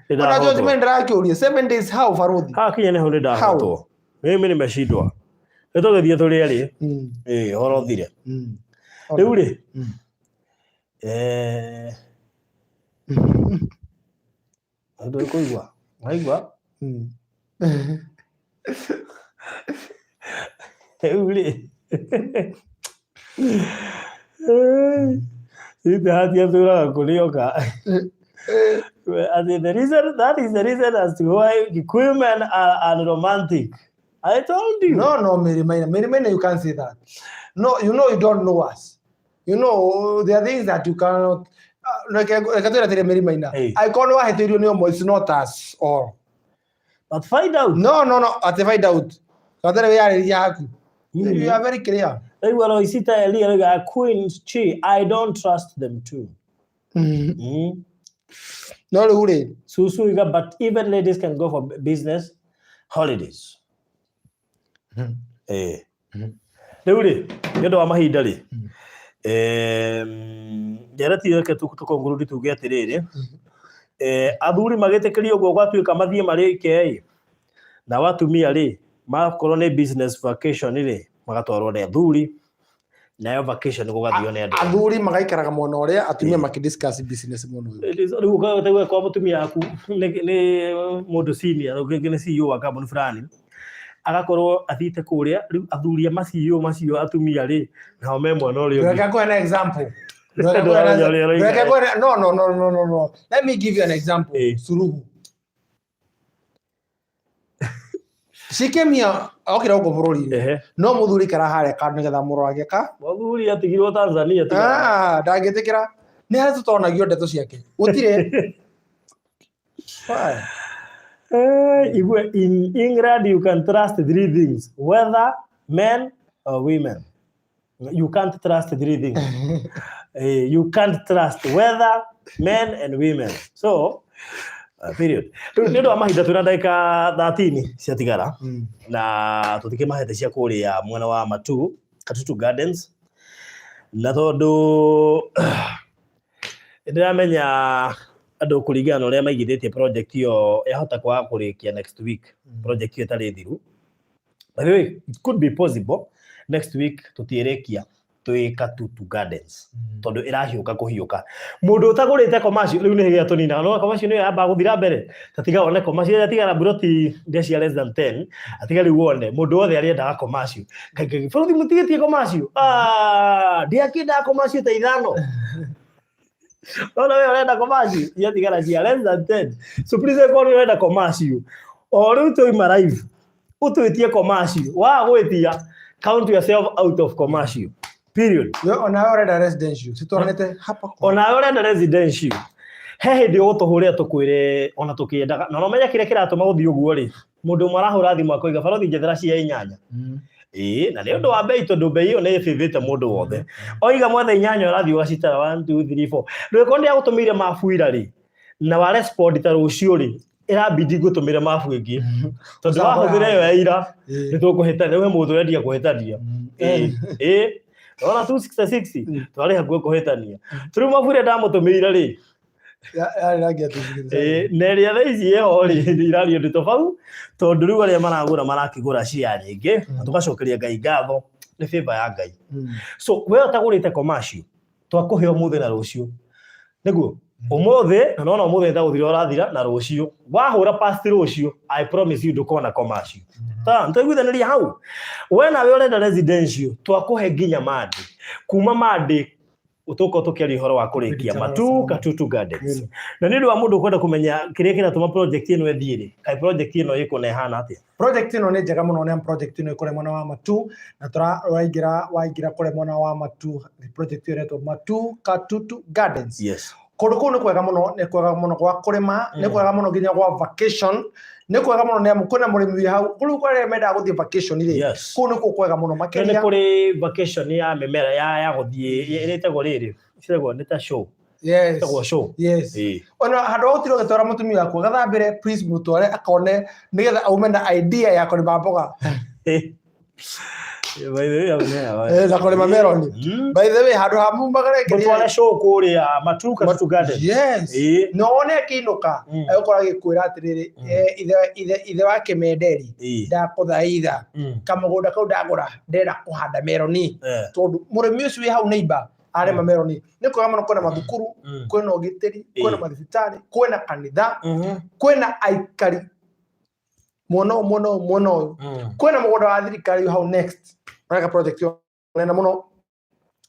ona judgment ndĩrakĩũria 7 days how barothi akinya nĩ hau nĩ ndahotwo mimi nimeshindwa Nĩtũgĩthiĩ tũrĩ erĩ horo thire rĩu rĩ ndũ kũigua waigua rĩu rĩ hatia tũraga kũrĩoka. That is the reason as to why Kikuyu men are unromantic. I told you. No, Mary Maina, you can't say that. No, you know you don't know us. You know there are things that you cannot. Like Mary Maina, I can't know how to do no. It's not us all. But find out. No. I find out. You are very clear. Queen Chi, I don't trust them too. No, really. But even ladies can go for business holidays. Rĩu-rĩ nĩ ũndũ wa mahinda rĩ njeretire reke tũkongũrũri tuge atĩrĩrĩ athuri magĩtĩkĩria ũguo gwatuĩka mathiĩ marĩ ike na watumia rĩ makorwo nĩ business vacation rĩ magatwarwo nĩ athuri nayo vacation gũgathio nĩ andũ athuri magaikaraga mwena ũrĩa atumia makidiscuss business mwena ũyũ rĩu ũkagũteguo kwa mũtumia yaku nĩ mũndũ senior ũngĩ nĩ CEO wa kambuni fulani agakorwo athite kũrĩa rĩu athuri macio atumia rĩ nao me mwena ũrĩa reke kwa an example no. Let me give you an example. Suruhu. She came here okira uko bururi no muthuri kara hare kandu getha murage ka muthuri atigirwo Tanzania ndagitikira ni hari tutonagio ndeto ciake gutire in England you can trust 3 things whether men or women. You can't trust 3 things. You can't trust whether men and women. So period. Nĩũndũ wa mahinda twĩna ndagĩka 13 ciatigara na tũtikĩmahete cia kũrĩa mwena wa Katutu Gardens na tondũ ndĩramenya andũ kũringana na ũrĩa maigithĩtie project iyo yahota kwaga kũrĩkia next week. Project iyo ĩtarĩ thiru. By the way, it could be possible next week tũtiĩrĩkia twĩ Katutu Gardens tondũ ĩrahiũka kũhiũka. Mũndũ ũtagũrĩte commercial rĩu nĩ gĩa tũnina no commercial nĩyo yamba gũthira mbere tatiga one commercial atigara buroti ndecia less than 10 atiga rĩu wone mũndũ wothe arĩendaga commercial kaingĩ bũrũri mũtigĩtie commercial ndiakĩnda commercial ta ithano no wewe ũrenda commercial yatigara cia less than 10 so please call ũrenda commercial o rĩu tũima live ũtwĩtie commercial wa gwĩtia count yourself out of commercial. Period. Ona orenda residential. Sitornete hapa. Ona orenda residential. He hĩndĩ ũtũhũre tũkwĩre ona tũkĩendaga. Na no menya kĩrĩa kĩratũma gũthiĩ ũguo rĩ. Mũndũ marahũra thimũ akoiga barothi njethera cia 8. Na nĩ ũndũ wa bei tondũ bei ĩyo nĩ ĩbĩthĩte mũndũ wothe. Oiga mwethe 8 ũrathiĩ ũgacitara 1 2 3 4. Ndũĩko nĩ agũtũmĩire mabu ira rĩ. Na wa respond ta rũciũ rĩ. Irabidi gũtũmĩra mabu ĩngĩ. Tondũ wahũthĩra ĩyo ya ira nĩ tũkũhĩtania we mũndũ ũrendia kũhĩtania. Ona 266 twari hakuo kũhĩtania. Tũrĩ mabu ĩrĩa ndamũtũmĩire rĩ. Nerĩa thaa ici ĩho rĩ irario ndito bau tondũ rĩu arĩa maragũra marakĩgũra cia nyingĩ tũgacokeria Ngai ngatho nĩ favor ya Ngai. So we ũtagũrĩte commercial twakũhe ũmũthĩ na rũciũ. Nĩguo ũmũthĩ na nona ũmũthĩ ndagũthira ũrathira na rũciũ wahũra past rũciũ I promise you ndũkona commercial. Ntũiguithanĩria hau we nawe ũrenda residential twakũhe nginya Monday kuma Monday ũtũko tũkĩaria ũhoro wa kũrĩkia Katutu Gardens. Na nĩ ũndũ wa mũndũ kwenda kũmenya kĩrĩa kĩratũma project ĩno ĩthiĩ rĩ kai project ĩno ĩkũ na ihana atĩa. Project ĩno nĩ njega mũno nĩ project ĩno ĩkũrĩ mwena wa Matu na waingĩra kũrĩ mwena wa Matu project ĩretwo Katutu Gardens. Yes. Kũndũ kũu nĩ kwega mũno gwa kũrĩma nĩ kwega mũno nginya gwa vacation nĩ kwega mũno nĩ amu kwĩna mũrĩmi hau kũrĩ kũrĩa mendaga gũthiĩ vacation rĩ kũu nĩ kwega mũno makĩria nĩ kũrĩ vacation ya mĩmera ya gũthiĩ ĩretagwo rĩrĩ ĩretagwo nĩ ta show. Yes. Ĩretagwo show. Yes. Ona handũ gũtirwo gĩtwara mũtumia waku gathambĩre please mũtware akone nĩgetha aume na idea ya kũrĩma mboga. By the way, na kule mameroni. By the way, handu hamu magare kiri. Mutware show kuri Matuka Garden. Yes. No one kinuka. Ayokora gikwira atiriri ithe wake Mederi. Ndakuthaitha. Kamugunda kau ndagura ndenda kuhanda meroni. Tondu murimi ucio wi hau neighbor are mameroni. Niko kama kwena mathukuru, kwena ugitiri, kwena mathibitari, kwena kanitha, kwena aikari. Mono kwena mugunda wa thirikari hau next. Raka project yo nena muno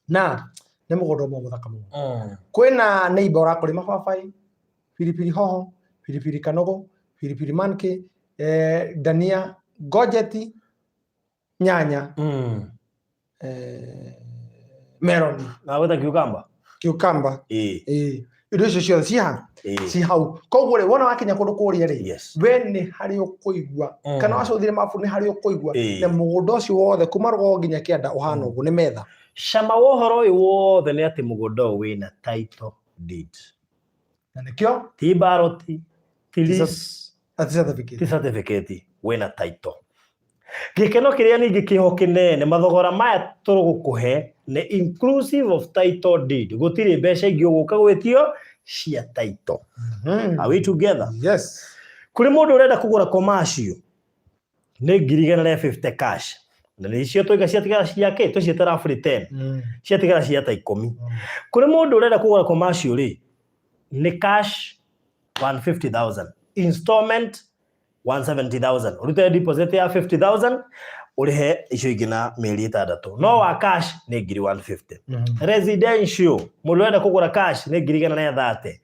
na ne mugunda mo muthaka muno. Kwena neighbor urakuri mababai, pilipili hoho, pilipili kanogo, pilipili manke, dania, gojeti, nyanya, melon na weta cucumber indo icio ciothe ci hau koguo wona wakinya kundu kuria ri we ni hari ukuigua kana wacuthire mabu ni hari ukuigua na mugunda ucio wothe kuma rugo nginya kianda uhana uguo ni metha cama wa uhoro uyu wothe ni ati mugunda uyu wina title deed na nikio ti baroti ti lease ti certificate wina title. Gikeno kiria ningi kiho kinene mathogora maya turugukuhe ne inclusive of title deed gutire mbeca ingi uguka gwetio cia title. Are we together? Yes. Kuri mundu urenda kugura commercial ne 150 cash na nicio toiga ciatigara ciake tucietara free 10 ciatigara ciata 10. Kuri mundu urenda kugura commercial ri ni cash 150,000 installment 170,000 urute deposit ya 50,000 urihe icio ingina mieri 6 no wa cash ni 150. Residential mundu wenda kugura cash ni 130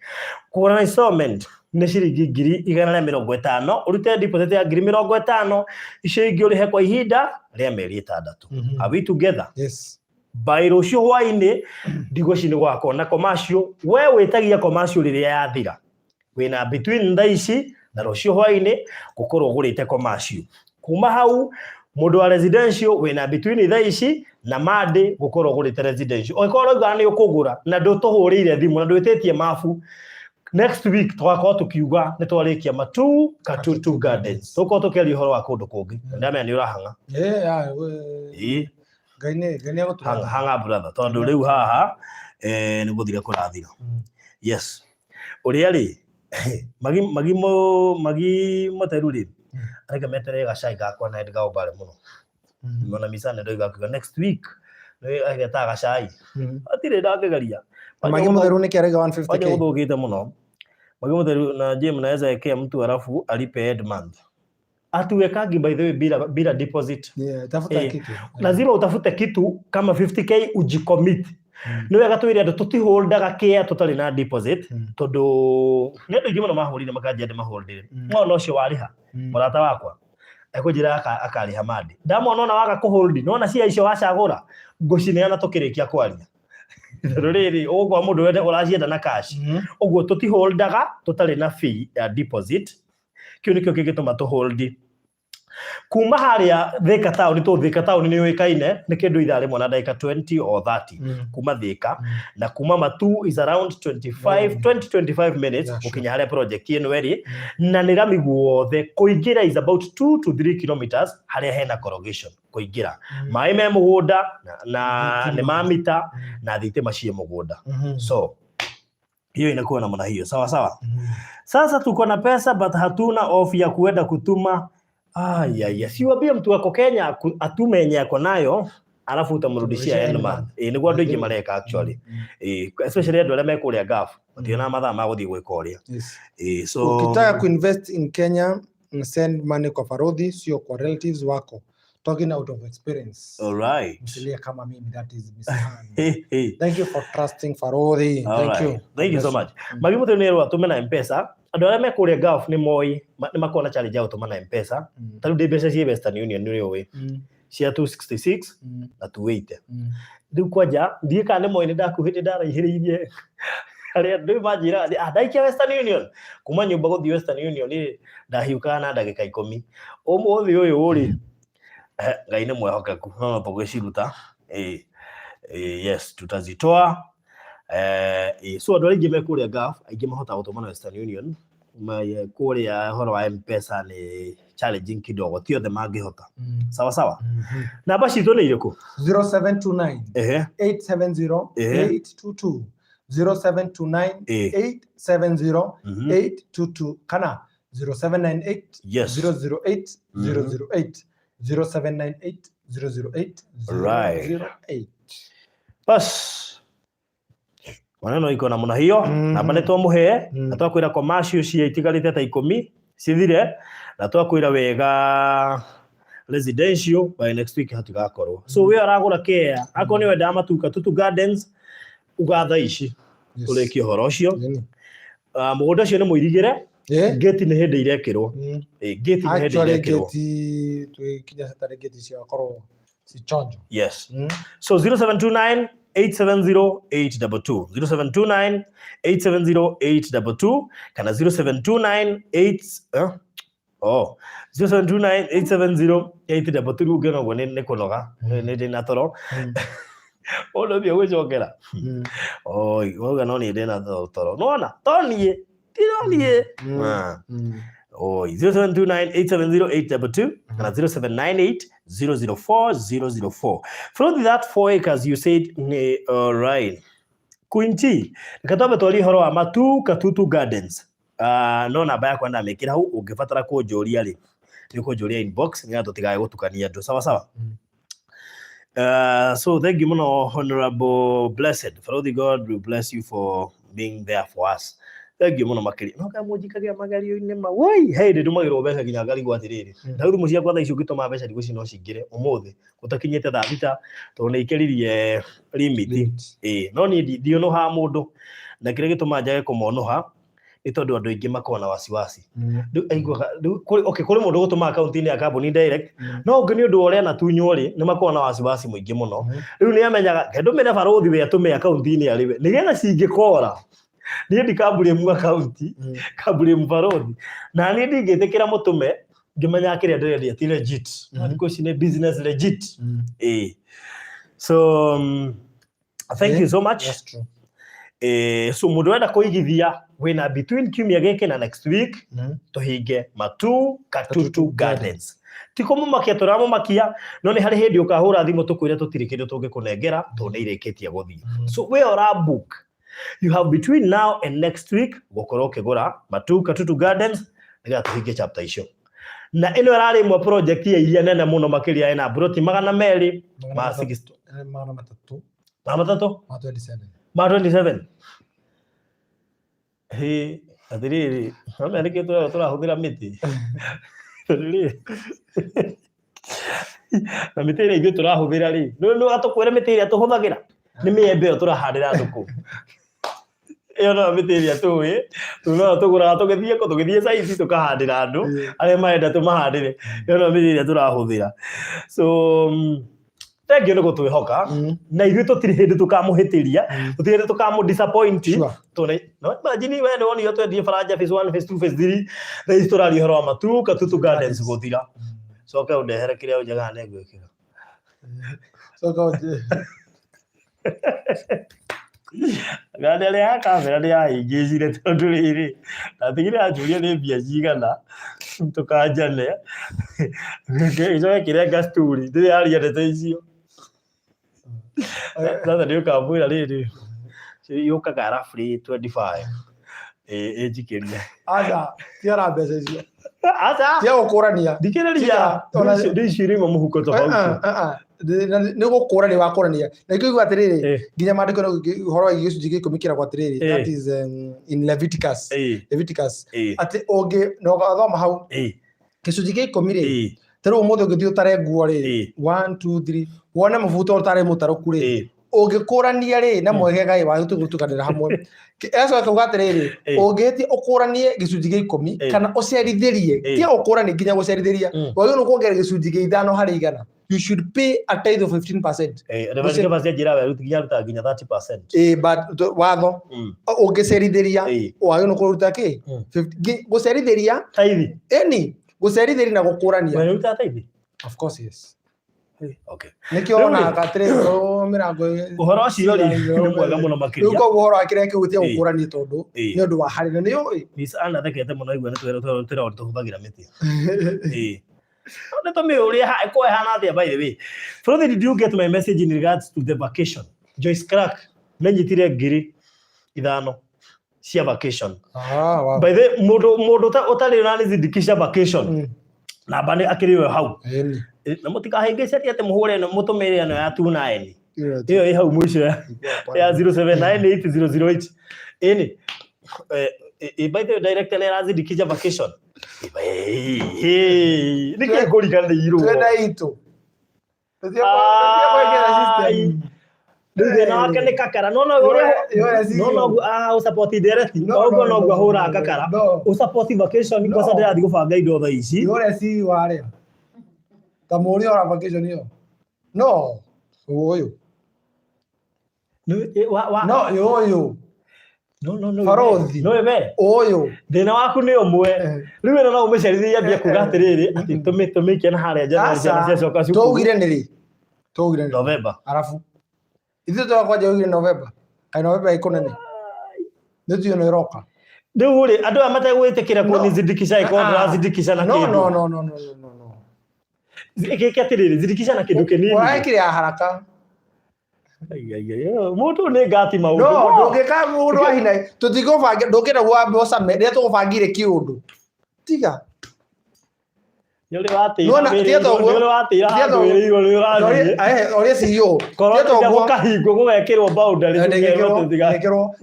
kugura installment ni ciringi 150 urute deposit ya 50 icio ingi urihe kwa ihinda ria mieri 6. Are we together? Yes. By rucio hwaini ndigocini gwako na commercial we witagia commercial riria yathira wina between thaici na rucio hwaini gukorwo gurite commercial kuma hau mundu wa residential wina between thaici na mande gukorwo gurite residential okorwo uga ni ukugura na ndutuhurire thimu na ndwitetie mafu next week twakwa tukiuga ni twarikia Matuka Gardens tuko tukiaria horo wa kundu kungi ndamenya ni urahanga gaine agutura hanga brother tondu riu haha ni guthira kurathira. Yes uria ri magi moteru ri areka metere gacai gakwa na ndiga ubare muno mona misane ndoiga kuga next week ni ageta gacai atire ndagegaria magi moteru ni kiarega 150k aje uthugite muno magi moteru na Jim naweza yake mtu alafu alipe head month atuwekangi by the way bila deposit. Tafuta kitu lazima utafute kitu kama 50k ujicommit. Ni wega twire andu tutiholdaga kia tutari na deposit tondu ni andu ingĩ mahurire makanjia ndi maholdire mwana ucio wariha murata wakwa ekujira akariha madi ndamona ona waga kuholdi nona cia icio wacagura ngucineana tukirikia kwaria ruriri ugwa mundu wende uracienda na cash uguo tutiholdaga tutari na fee ya deposit kio nikio kigituma tuholdi kuma haria Thika Town ni uikaine ni kindu ithaa rimwe na dakika 20 or 30 kuma Thika na kuma Matu is around 20-25 minutes ukinya haria project ino eri na ni rami guothe kuingira is about 2 to 3 kilometers haria hena corrugation kuingira mai me mugunda na ni mamita na thitima cie mugunda so hiyo inakuwa namna hiyo sawa. Sasa tuko na pesa but hatuna off ya kuenda kutuma. Siwambie mtu wako Kenya atume yenye yako nayo alafu utamrudishia end month. Niguo andu ingi mareka actually. Especially andu arĩa mekuria gaf. Mationa mathaa ma guthii gwika uria. So ukitaka kuinvest in Kenya send money kwa Farodhi sio kwa relatives wako. Talking out of experience. All right. Msilia kama mimi that is Mr. Thank you for trusting Farodhi. Thank you so much. Magi mutu ni rwa tumena M-Pesa. Andu arĩa mekuria gaf ni moi ni makona challenge ya tumana M-Pesa. Taru de mbeca cia Western Union ni we. Cia 266 na 280. Riu kwaja ndie kana moi ni ndakuhite ndaraihiririe. Aria ndu majira ndaikia Western Union. Kuma nyumba guthi Western Union ni ndahiuka na ndagika 10. Umuthi uyu uri Ngai ni mwehokeku no tugiciruta yes tutazitoa so andu aingi mekuria gaf aingi mahota gutumana Western Union kuria horo wa M-Pesa ni challenging kidogo, tio the mangihota. Sawa sawa. Namba citũ nĩ irĩkũ? 0729 870 822 0729 870 822 kana 0798 008 008 0798 008 008. Bas maneno iko namna hiyo. Namba nĩ twamũhe na twakwĩra commercial cia itigarĩte ta 10 cithire na twakwĩra wega residential by next week hatigakorwo. So we aragũra care akon nĩ wenda matuka Tutu Gardens ugatha ici ũrĩkie ũhoro ũcio. Mũgũnda ũcio nĩ mũirigĩre gate nĩ hĩndĩ irekĩrwo. Gate nĩ hĩndĩ irekĩrwo. Gate twikinya satare gate cia korwo si chonjo. Yes. So 0729 870 822 0729 870 822 kana 0729 0729 870 822 ungena gwo nĩ kũnoga nĩ ndĩ na toro ono bia gwĩcokera oi woga no nĩ ndĩ na toro nona tonie tironie oi 0729 870 822 kana 0798 004 from that 4 acres you said all right Quinty nikatobe twali horo wa matuka Tutu Gardens. No namba yakwa ndamekira hau ungibatara kunjuria ri ni kunjuria inbox ni tutigaye gutukania ndo sawa sawa. So thank you muno Honorable Blessed. Father God will bless you for being there for us. Thank you muno makiri no kamujikagia magario-ini ma woi hey ndumagirwo mbeca ginya ngari gwatiriri ndauru mucia kwa thaici ungituma mbeca ndigo cino cingire umuthi utakinyete thaa thita to nä ikeririe limit no ni ndiono ha mundu na kire gituma njage kumonoha ni tondu andu aingi makona wasiwasi aigua okay kuri mundu gutuma account ni ya company direct no ungi ni undu ore na tunywo ri ni makona wasiwasi muingi muno riu ni amenyaga kendo mena barothi we atume account ni ariwe nigetha cingikora ni ndi kamburi mu account kamburi mu barothi na ni ndingitikira mutume ngimenya kire ndereria ti legit because ni business legit so thank you so much. That's true. So mundu wenda kuigithia wina between kiumia giki na next week tuhinge Matuka Tutu Gardens tiko mumakia turamumakia no ni hari hindi ukahura thimu tukwire tutiri kindu tungikunengera to ni ireketie guthii so we ora book you have between now and next week gukorwo kigura Matuka Tutu Gardens niga tuhinge chapter icio na ino rari mo project ya iria nene muno makiria ina broti 200 ma 60 matatu 27 he adiriri amerika turahuthira miti na miti ĩrĩa ithuĩ tũrahũthĩra rĩ no atukwĩra miti ĩrĩa tũhũthagĩra nĩ mĩembe ĩyo tũrahandĩra thũkũ ĩyo no miti ĩrĩa tũĩ no tũgũraga tũgĩthiĩ saizi tũkahandĩra andũ arĩa marenda tũmahandĩre ĩyo no miti ĩrĩa tũrahũthĩra so thank you nĩ gũtwĩhoka na ithuĩ tũtirĩ hĩndĩ tũkamũhĩtĩria tũtirĩ hĩndĩ tũkamũ-disappoint no imagine we nĩ wonire twendie baranja phase 1 phase 2 phase 3 na ici tũraria ũhoro wa Matuka Tutu Gardens gũthira coke ũndehere kĩrĩa ũnjaga nĩ ngwĩkĩra gani arĩa ya kamera nĩ yahingĩcire tondũ rĩrĩ ndatigire anjũria nĩ mbia cigana tũkanjane icoke kĩrenga story ndĩrĩ yaria ndeto icio sasa nĩ ũkamwĩra rĩrĩ yũkaga roughly 25 ĩnjikĩria aca tiara mbeca icio aca tia gũkũrania ndikĩrĩria ndĩcirĩma mũhuko tofauti nĩ gũkũrania wakũrania na ikĩigua atĩrĩrĩ nginya mandĩko ũhoro wa gĩcunjĩ gĩa 10 kĩragwo atĩrĩrĩ that is in Leviticus atĩ ũngĩ na ũgathoma hau gĩcunjĩ gĩa 10 rĩ tarĩu ũmũthĩ ũngĩthiĩ ũtare nguo rĩ 1 2 3 wone mũbuto ũtarĩ mũtarũku rĩ ũngĩkũrania rĩ na mwegega wa gũtukanĩra hamwe eso akauga atĩrĩrĩ ũngĩhĩtia ũkũranie gĩcunjĩ gĩa 10 kana ũcerithĩrie tia ũkũranie nginya gũcerithĩria wagĩrĩirwo kuongerera gĩcunjĩ gĩa 5 harĩ 100 you should pay a tithe of 15%. Ndivyo basi jira wewe tukinyarta ginya 30%. But watho ũngĩcerithĩria wagĩrĩirwo kũruta kĩ? Gũcerithĩria tithe. Gũcerithĩria na gũkũrania. Wewe uruta tithe? Of course yes. Okay. Nikio ona katire mirango uhoro ucio ni mwega muno makiria uko uhoro akire kihutia gukurani tondu ni undu wa harire ni oi Miss Anna thekete muno igwa ni twera tuhuthagira miti Let me ko hana there by the way. Brother, did you get my message in regards to the vacation? Joyce Crack menyitire ngiri ithano cia vacation. Wow. By the modo utali nani zidikisha vacation. Na bani akiriwe hau. Na mutika hengecia ati muhure no mutumire no ya tuna eni. Iyo hau mwisho ya 07980008. Eni by the director le azidikisha vacation. Niki ngori kana iro. Twenda itu. Tutia system. Ndio na wake ni kakara no o support direct no gwa hura kakara o support vacation kwa sababu ndio gubanga indo tha ici yore si wale tamuri ora vacation hiyo no oyo no yoyo no farothi no ebe oyo thina waku ni umwe riu no umecerithia bia kuga atiriri ati tumike na haria jana cia coka cukuru tugire niri November arafu ithu twakwaje ugire November kai November ikonene ndio no iroka ndio ri andu amategwitikira ko nizidikisha iko zidikisha na kindu no ikeke atiriri zidikisha na kindu kinini waikire haraka Mutu ni ngati maundu no ndungika mundu wahina tutigubange ndungira gwambe ocame tugubangire kiundu tiga yole wati yole wati ori CEO tieto gukahingo gugekirwo boundary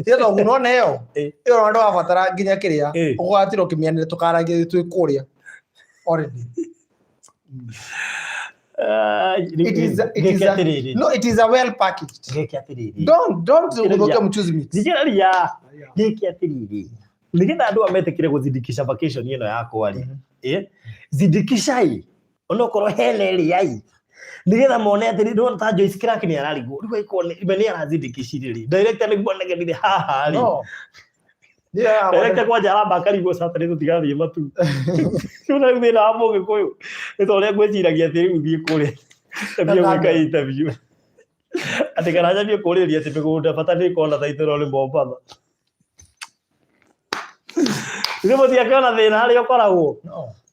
tieto guno neo iyo ndo abatara nginya kiria ugwatiro kimianire tukarange twi kuria already it is a well packaged. Don't mchuzi mix. Nigeria giki atiriri. Nigetha andu ametekire guzidikisha vacation ino yako ali. Zidikisha hii. Onokorwo hele yai. Nigetha mone atiri ndo ta Joyce Crack ni ararigo. Rigo ikone ibeni arazidikishiriri. Director ni kubona ngedi haha ali. No. Yeah, director kwa jara bakari go satare tutigathie matu. Tuna thina amo gikuyu. Ito ria gweciragia atiri uthie kure. Tabia weka interview. Ati karaja bia kuriria ati migunda bata ni kona thaitoro ni Mombasa. Ile mutia kana thina hari ukoragwo.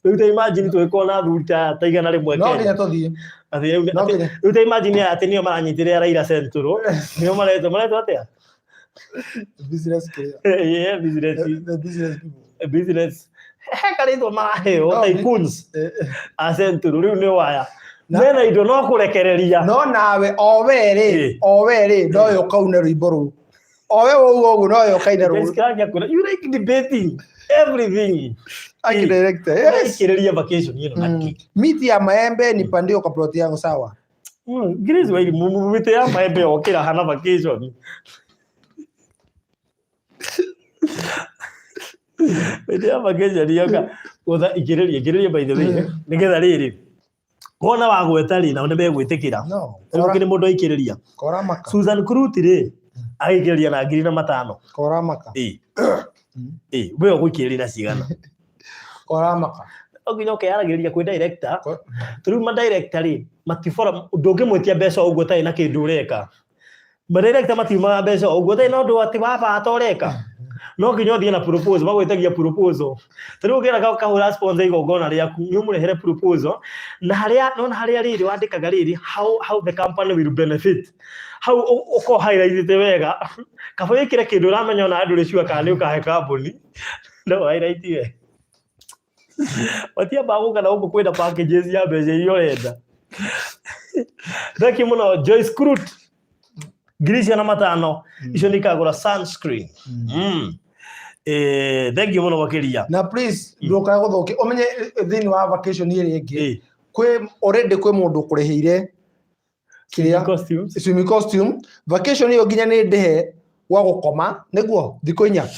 Uta imagine tu ikona thuta taigana rimwe Kenya. No nginya tuthie. Ati uta imagine ati niyo maranyitire Raila Central. Niyo mareto atia. Business career. Yeah, business. The business people. Business. Karito maheo tycoons. Central riu ni waya. Nena indo no kurekereria. No nawe owere no yo kaune rwimbo ru. Owe wogu no yo kaine ru. You like debating everything. Aki director. Yes. Kireria vacation you know like. Miti ya maembe ni pandio kwa plot yangu sawa. Grace wa miti ya maembe okira hana vacation. Miti ya vacation yoka utha ikireria by the way. Nigetha riri. Wona wagweta ri na nebe gwitikira no ukire mundu aikiriria kora maka Susan Kruti ri aikiriria na 5,000 kora maka we ogwikiriria na cigana kora maka oginya ukayaragiriria kwi director turu ma director ri matifora ndungi mwitia mbeca uguo tai na kindu ureka ma director matima mbeca uguo tai no ndu ati baba atoreka no nginya uthie na proposal magwetagia proposal turu ugira kahura sponsor igongona riaku ni umurehere proposal na haria riri wandikaga riri how the company will benefit how uko highlight wega kaba ikire kindu ramenya na andu ricua kana ukahe company no highlight we watia bago kana uko kwenda packages ya mbeca iria urenda thaki muno Joyce Crack Grisia na 5 icio nikagura sunscreen thank you muno wakiria na please ndoka guthoke umenye thini wa vacation iri ingi kwi already kwi mundu kurihire kiria swimming costume vacation iyo ginya ni ndihe wa gukoma niguo thiko inya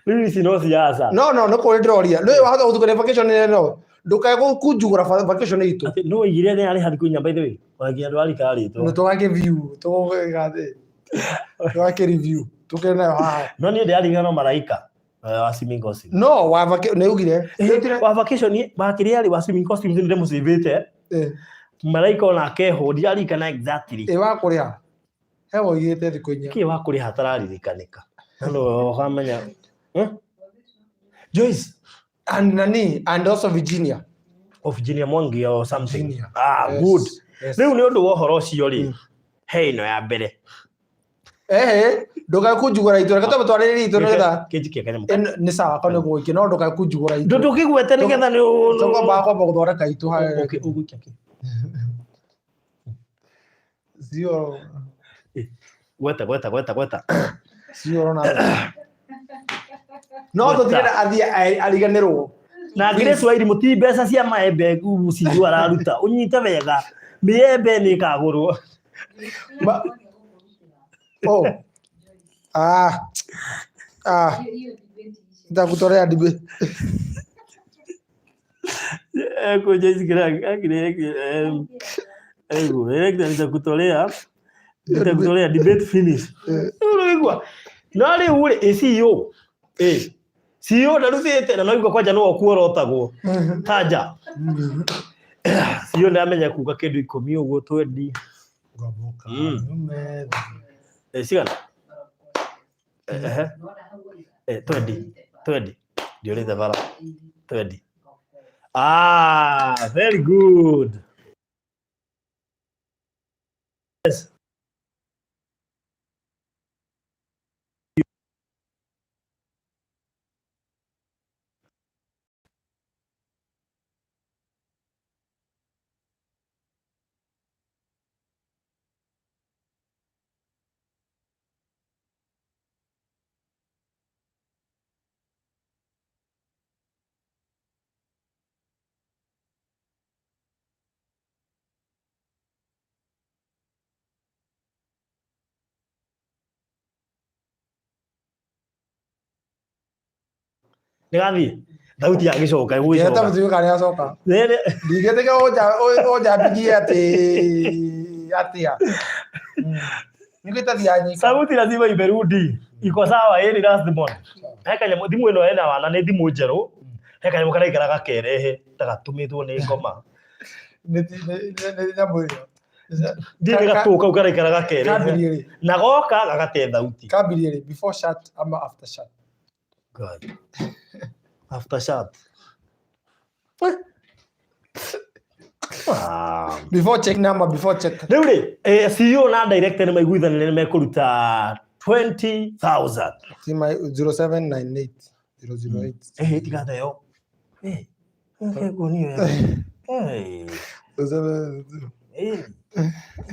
riu ici no ciaca no kuri ndiroria no wahota gutukania vacation iri no ndoka kunjugura vacation itu no igire ni ari thiko inya by the way wagia ndwari karito no tugake view tugathe tugake review tukena ha no ni ndi ari ngano maraika swimming costume no wa vacation ne ugire wa vacation ni bakiria ari wa swimming costume ndire musivite Malaika onake ho ndirarikana exactly wa kuria hewo igite thiku inya ki wa kuria hatararikanika no ukamenya Joyce and also Virginia of Virginia Mwangi or something Virginia. Yes. Good riu ni undu wa horo cio ri hey no ya mbere ndoka kunjugura itu reka twarire itu nigetha kinjikia kanya ni sawa kana gwiki no ndoka kunjugura itu ndukigwete nigetha ni soko bako guthondeka itu okay ugukia ki zero gweta zero na no tutigera ariganirwo na ngire Swahili muti mbeca cia maembe ciru araruta unyite wega miembe ni kagurwo ndakutorea dibe eko Joyce Crack akire nitakutorea debate finish urigwa no ri uri CEO CEO ndarutite na noigwa kwanja no okuorotagwo tanja CEO ndamenya kuga kindu 10 uguo 20 ngoboka sigana 20 ndio the vala 20 very good yes Ngathi thauti yagicoka igwicoka eta muthiu kani acoka ndigete oja bigie atia nigita thianyi sauti lazima iberudi iko sawa yeni last morning heka nyamo thimu ino ena wana ni thimu njeru heka nyamo kana ikaraga kerehe tagatumitwo ni ngoma ni nyamo ndiye gatuka ukara ikaraga kerehe na goka gagate thauti kabirire before shot ama after shot God. After shot. Before check number, before check. Reuri, CEO na director ni maiguithanire ni mekuruta 20,000. See my 0798 008. Tigata yo. Goniyo ya. Hey. 07.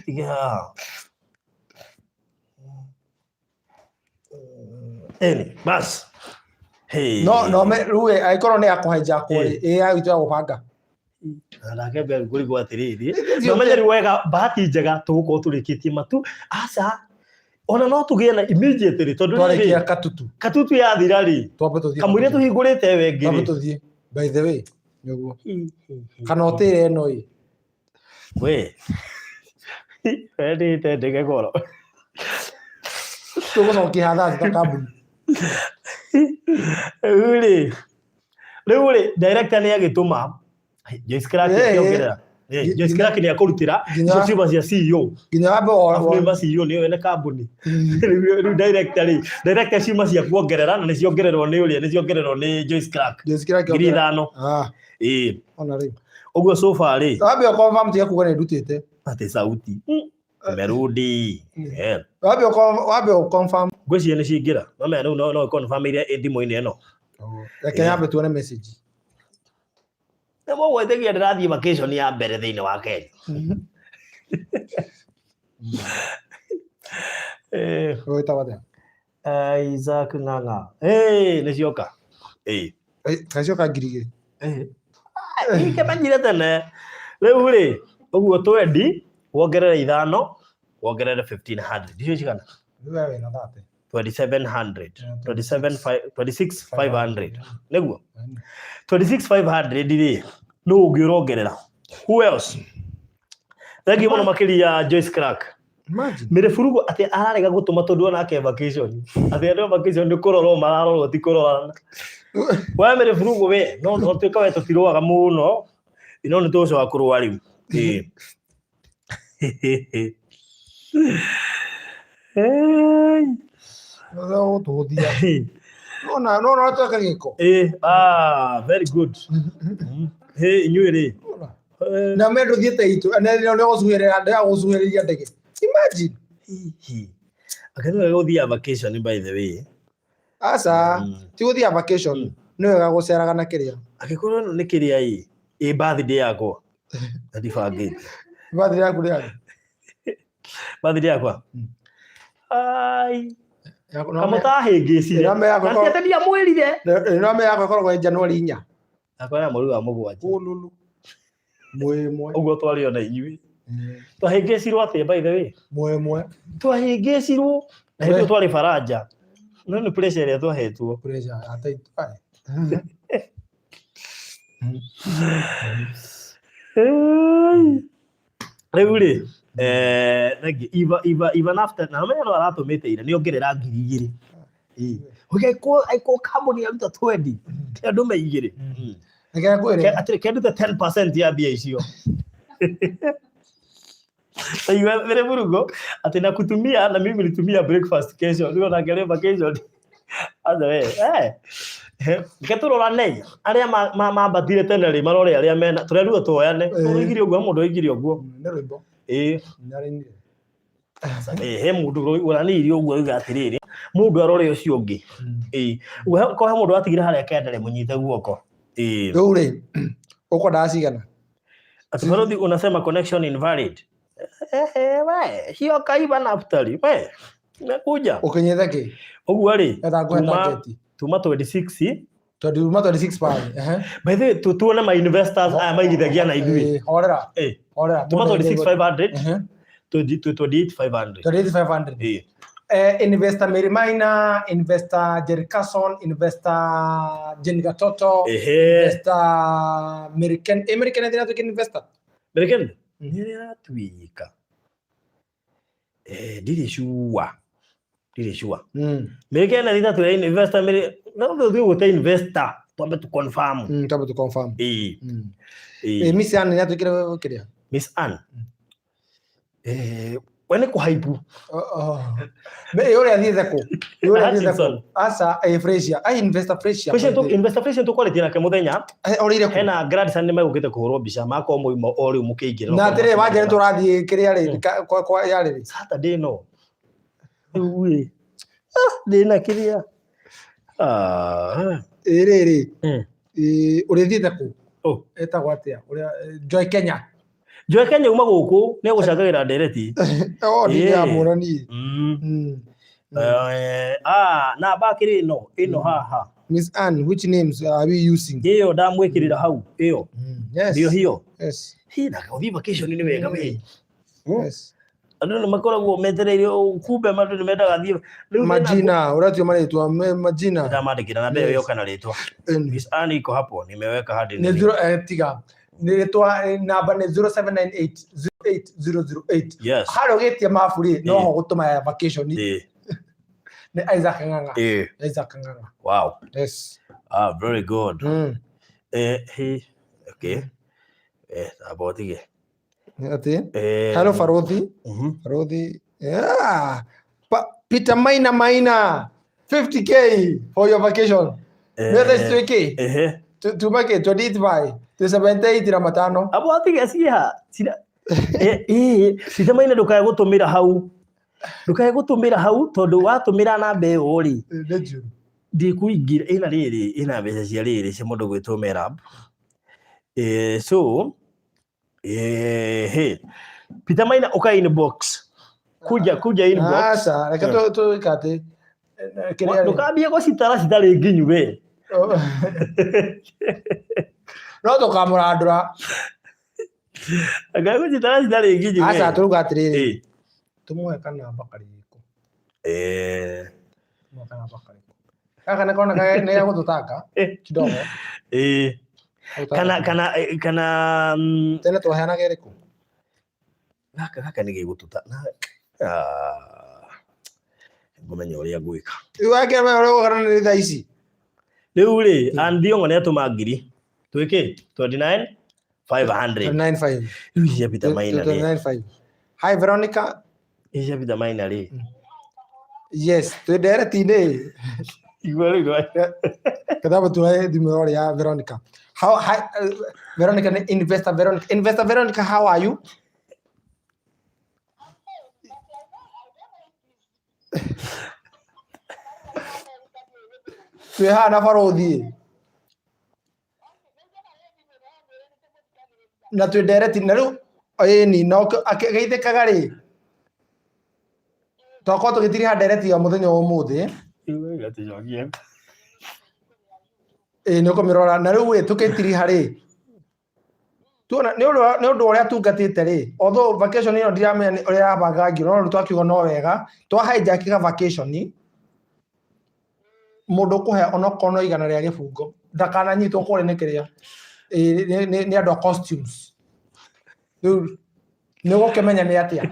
Tiga. Bas. Hey. No me ruwe aikoro ne akuhaija kuri aitu agupanga Arake be guri gwa tiriri no menyeri wega bahati njega tuguko turikitie matu aca ona no tugie na immediately tondu twarikia katutu ya thirari twambe tuthie kamwire tuhingurite wengiri twambe tuthie by the way niguo kana otire no we ready ndege goro tugucokia hatha takabuni Reuri director ni agituma Joyce Crack yongerera Joyce Crack ni akurutira icio ciuma cia CEO ginya wambe wa CEO ni ene kambuni director ciuma cia kuongerera na ni ciongererwo ni uria ni ciongererwo ni Joyce Crack ngiri 5 ona ri uguo so far ri wambe confirm tia kuga ni ndutite ate sauti merudi wambe confirm ngwiciria ni cingira mama no confirm iria thimo-ini eno reke yambe tuone message nemo gwetegia ndirathie vacation ya mbere thiini wa Kenya wita wata Isaac Ng'ang'a ni cioka gacioka ngirigiri ikemanyire tene riu ri uguo 20 wongerere 5 wongerere 1500 icio cigana wewe na thate 26,500 niguo 26,500 ri no ungirongerera who else thank you muno makiria Joyce Crack imagine mere furugo ati ararega gutuma tondu ona ke vacation ati ndo vacation ni kurorwo mararorwo ti kurorana wa mere furugo we no twika we tutiroaga muno ino ni tuco wa kurwa riu No tuthia. No toka giko. Very good. Hey, inyuĩ na mendo thiete itu na no gucuherera nda gucuhereria ndege. Imagine. Akana guthia vacation by the way. Asa, ti guthia vacation. No wega guceraga na kiria. Akikorwo nĩ kiria birthday yakwa. Ndibangĩte. Birthday yaku rĩ? Birthday yakwa. Ai. Kamũtahĩngĩcire. Nandienderia mwĩrire. Nome yakwa ĩkoragwo January 4. Akora mweri wa mũgwanja. Ululu. Mwemwe. Ũguo twarĩ ona inyuĩ. Twahĩngĩcirwo atĩa by the way? Mwemwe. Twahĩngĩcirwo. Na hĩndĩ twarĩ Faranja. No nĩ pressure ĩrĩa twahetwo. Pressure ataitu. Rĩu rĩ even after na menya no aratũmĩte ira nĩ ongerera 2,000. Ũgeko kambuni aruta 20 kĩndũ me 2. Nĩkĩra kwĩrĩ atĩ kĩndũ 10% ya mbia icio. Iwe vile burugo ati na kutumia na mimi nilitumia breakfast kesho ndio naangalia vacation. Aza wewe Ngeturora nei aria mambathire tene ri marore aria mena turerua tuoyane turigire uguo mundu igire uguo nĩ rwĩmbo narinire he mundu uranire uguo uga atiriri mundu arore ucio ungi ko he mundu atigire haria kendere munyite guoko rĩu rĩ uko ndacigana ati unasema connection invalid we hiyo kaiba naftali we nakuja ukinyetha ki uguo ri tuma 26 pale by the way tuone ma investors aya maigithagia na ithui horera tuma 26,500 to 28,500 investor Merimaina, investor Jerry Carson, investor Jen Gatoto, investor American ndio tu investor American ni atuika dili shua American ndio tu investor no ndio tu investor tuambe tu confirm Miss Anne ndio tu kiria Miss Anne wene kuhaipu me yore athietheko asa Freshia investor Freshia to quality na kemuthenya hena grandson ni megukite kuhurwo mbica mako muimo ori mukiingire na tire wanje turathie kiria ri kwa yari Saturday no uwe dina kiria iri uri thietheko etagwo atia uri Joy Kenya uma guku ne gucagagira ndereti ni ya murani na bakiri ino haha Miss Anne, which names are we using? Hiyo ndamwikirira hau hiyo ndio hiyo hi na kathi vacation ni wega we yes makoragwo metereire kumbe mandu ni mendaga thie majina uratio maretwa majina ndamandikira na mbeo kana retwa Miss Anne iko hapo nimeweka hadi ni tiga niretwa namba ni 0798080008 yes haro getie mafuri no ho gutuma vacation ni Isaac Nganga wow yes very good okay about it ati hello Farodhi Peter Maina 50k for your vacation whether it's 2k to make it 25 to 78 na matano abo atiga cia sida Peter Maina ndukae gutumira hau tondu watumira na mbeo ri ndikuingira ina mbeca cia riri cia mundu gwitwo Merab so Peter Maina uka inbox kuja inbox asa reka to ikate kiria ndukambia gucitara citari nginyu we no tukamurandura agago citara citari nginyu we asa turuga atiriri tumwe kana bakariko mwana bakariko kaka na kona kaya ne yago tutaka kidogo kana tena tuheana gereko kaka ni gigututa ngomenya uria gwika iwake me ore gukana ni thaa ici riu ri andio ngone atumangiri twike 29,500 95 riu cia Peter Maina 95 Hi Veronica. Isha Peter Maina ri. Yes, to direct-inĩ. Igwari gwa. Kadaba tunaye thimũ ya Veronica. How hi Veronica investor Veronica. Investor Veronica, how are you? Twihana barothi. Na twi direct na riu ni no ageithikaga ri. Toko tugitiri ha direct ya muthenya wa umuthi. Igwari atijogia. Nä å kå mä rora na rä u ä tå kä tiri harä tuona nä å ndå å rä a tungatä te rä although vacation ä no ndiramenya å rä a yabangangio no rä u twakiuga no wega twahainjakiga vacation må ndå å kå he onokorwo no igana rä a gä bungo ndakananyitwo kå rä nä kä rä a nä andå a costumes rä u nä gå kä menya nä atä a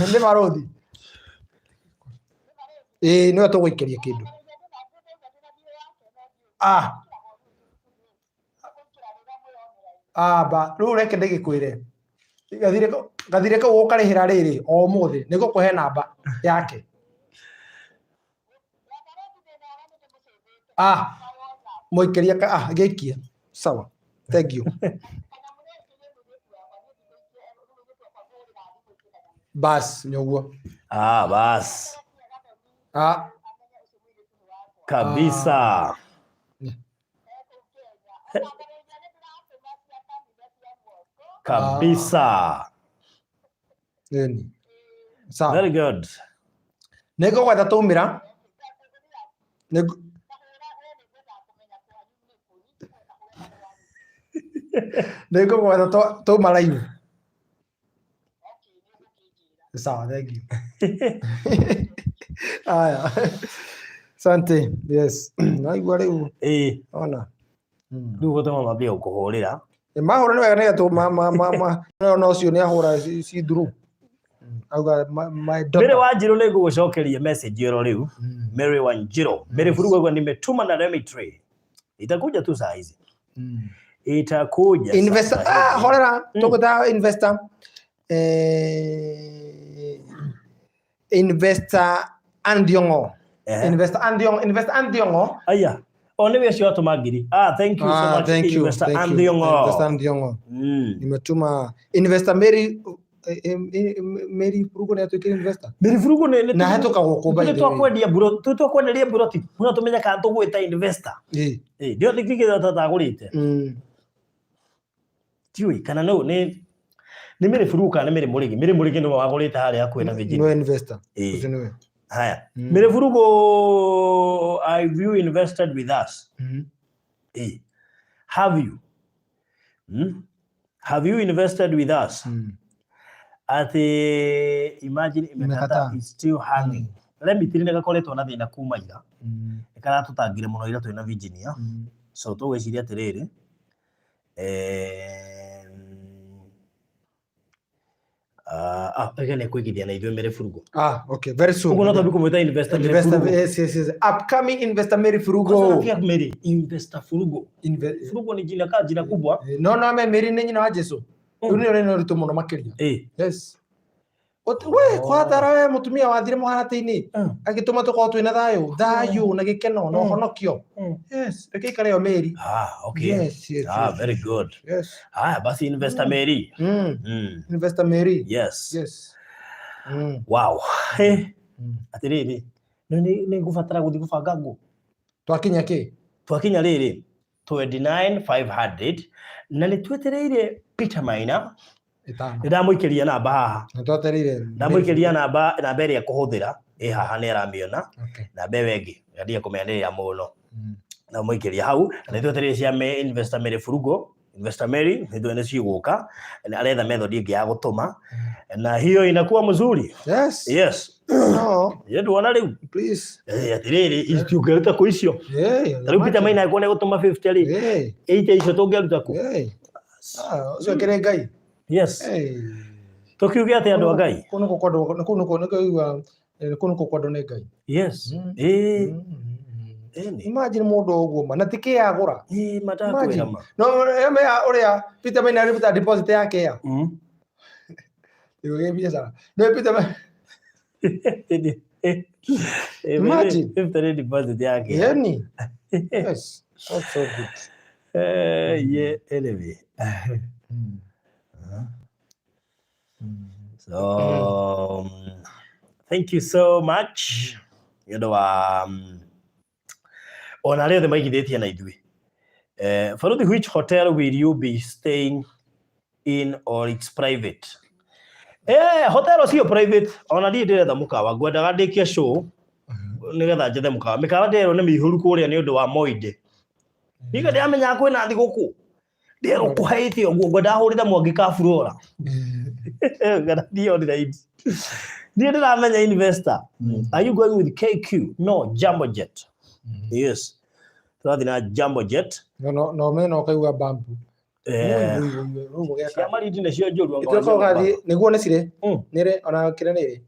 nä marothi nä we tå gå ikä ria kä ndå ba rä u reke ndä gä kwä re gathirä kau gå karä hä ra rä rä o må thä nä gå kå he namba yake må ikä ria gä ikia sawa thank you bas nä å guo Bas. Kabisa. Kabisa. Sawa. Very good. Nä ngå gwetha tå mä ra nä ngå gwetha tå ma raivu sawa thank you aya sante yes naigua rä u ona rä u gå tåma mambia gå kå hå rä ra mahå ra nä wega nä gatå no cio nä ahå ra cithuru auga Mary Wanjiru nä ngå gå cokeria message ä ro rä u Mary Wanjiru Mary Furugo gwa nimetuma na Remitry itakuja tu saa hizi itakuja investor horera tũgũta investor investor Andiongo investor Andiongo aya one we cio atũma ngiri thank you so much investor Andiongo nimetuma investor Mary Furugo nä atwä kä investor Mary Furugo na hetũka gå kå mbaitå twakwendia twakwenderia buroti no tå menya kana tå gwä ta investor ndio nä kä tatagå rä te tiå kana no nä Mary Furugo kana nä Mary Mũrĩgi nä wagå rä te harä hakuä na Virginia investor haya Mary Furugo have you invested with us have you invested with us imagine imekata is still hanging Remitry nä gakoretwo na thä na kuma ira ikaratå tangire må no ira twä na Virginia so tå gwä ciria atä rä rä nä kwä githia na ithuä Mary Furugo okay very soon uguo no twambi kå mwä ta investor yes upcoming investor Mary Furugo investor Furugo nä jina kubwa no Mary nä nyina wa Jesu rĩu nĩ ũrĩ na ũritũ mũno makĩria yes we kwathara we mũtumia wathire mũharatĩ-inĩ agĩtũma tũkorwo twĩna thayũ na gĩkeno na ũhonokio yes reke ikare yo Mary okay yes very good yes basi investor Mary investor Mary yes wow atĩrĩrĩ nĩ ngũbatara gũthiĩ gũbanga ngũ twakinya rĩrĩ 29,500 na nĩ twetereire Peter Maina ndamå ikä ria namba haha ndamå ikä ria namba ä rä a kå hå thä ra ä haha nä aramä ona namba ä yo ĩngĩ ndia kå menya nä rä a må no ndamå ikä ria hau nä twetereire cia investor Mary Furugo investor Mary nä twe nä cigå ka aretha method ĩngĩ ya gå tũma na hiyo inakuwa mzuri yes nduona rä u atä rä rä tå ngä ruta kå icio ta rä u Peter Maina agå nä gå tå ma 50 rä ĩite icio tå ngä ruta kå ũcio kĩrĩ Ngai yes tå kiuge atä andå a Ngai kũu nĩ kwendwo nĩ Ngai yes imagine mũndũ ũguo ma na ti kä agå ra matakwĩra ma no ũrĩa Peter Maina arĩruta deposit yake ya Ndio biashara. Ndio pita. Imagine. If the deposit yake. Yani. Yes. That's so good. Yeah, anyway. So thank you so much. You know, ona leo maigithĩtie na ithuĩ. Baruthi, which hotel will you be staying in or it's private? Hotel sio private. Ona ndiĩ ndĩretha mũkawa ngwendaga ndĩkie show nĩgetha njethe mũkawa. Mĩkawa ndĩrerwo nĩ mĩihũru kũrĩa nĩ ũndũ wa Moinde. Ndiga ndĩamenya kwĩna thigũkũ. Ndĩrerwo kũhaĩte ũguo ngwendaga hũrĩre Mwangi ka Flora. Ndiyo ndiye ndiramenya investor. Are you going with KQ? No, Jambo Jet. Yes. Turathi na Jambo Jet. No mena ukaiga bamboo. Cia marindi nacio njũru. Itoko gathi niguo nĩ cire. Nĩre ona kire nĩre.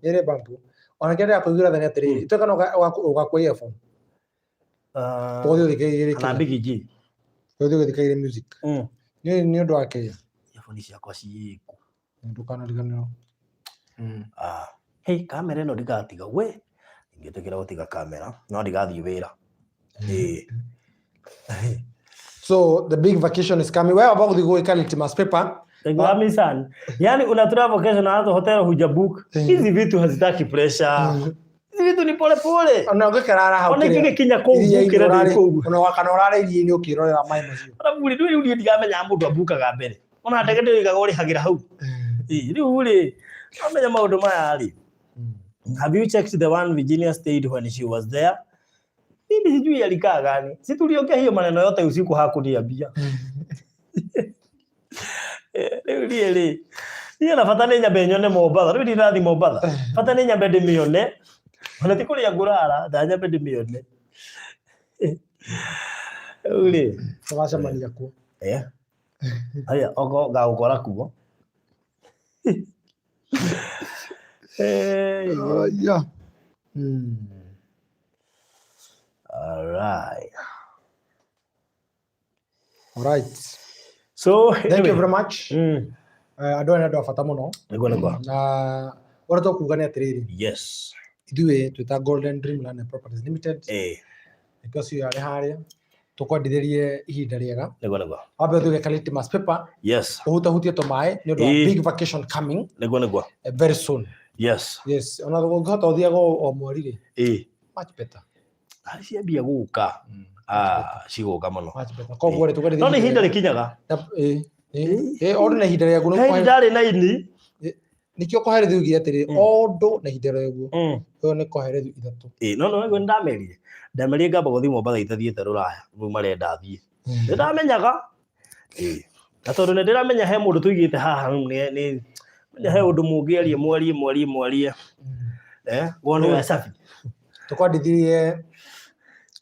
Nĩre bamboo. Ona kire ya kuigura thani atĩrĩrĩ. Itoko no ugakuoya earphone. Tũgũthiĩ ũthikĩrĩrie kana Big G. Tũgũthiĩ ũthikĩrĩrie music. Nĩ ũndũ wa Kenya. Earphone ciakwa ciĩku. Ndũkanariganĩrwo. Hey, kamera ĩno ndigatiga we. Ingĩtũkĩra gũtiga kamera no ndigathiĩ wĩra. So the big vacation is coming. Where about to go to Litmus Paper? Tegwami sana. Yani unatura vacation na hata hotel huja book. Hizi vitu hazitaki pressure. Hizi vitu ni pole pole. Unaongekera raha ukire. Ona kige kinya ko ukire ndi ko. Unawakana urare irini ukirorera mai macio. Ona buri nduri ndigamenya mundu abukaga mbere. Ona ndege ndigaga uri hagira hau. Riu ri amenya maundu maya ri. Have you checked the one Virginia stayed when she was there? Mimi sijui alikaa gani. Si tuliongea hiyo maneno yote usiku hakuniambia. Really. Niye nafatane nyambe nyone Mombasa. Rudi nathi Mombasa. Fatane nyambe ndimione. Ona tikuri ya ngurara, da nyambe ndimione. Uli. Tawasha mali yako. Aya, ogo ga ukora kubo. Yeah. All right. So thank you very much. Adona ndo afata muno. Niguo. Na ora to kuga ni atiriri. Yes. Ithuĩ twita Golden Dreamland Properties Limited. Because you are haria tukwandithirie ihinda riega. Niguo. Wabe tuge Litmus Paper. Yes. Hutie to mai ni ndo big vacation coming. Niguo. Very soon. Yes. Ona ngihota uthiaga o mweri ri. Much better. Ciambia guka. Ciguka muno. Much better. Koguo ri tuge no ni hinda rikinyaga. Order na hinda riagu no ndari na ini. Nikio koherethu ugi atiri ondo na hinda riagu. Yo ni koherethu ithatu. No ngo ndamerire. Ndamerire ngamba guthi Mombasa itathiete Ruraya. Rĩu marenda thiĩ. Ndamenyaga. Na tondu nĩ ndiramenya he mundu tuigite haha ni he undu mungiarie mwarie. Wone wa safi. Tukwandithirie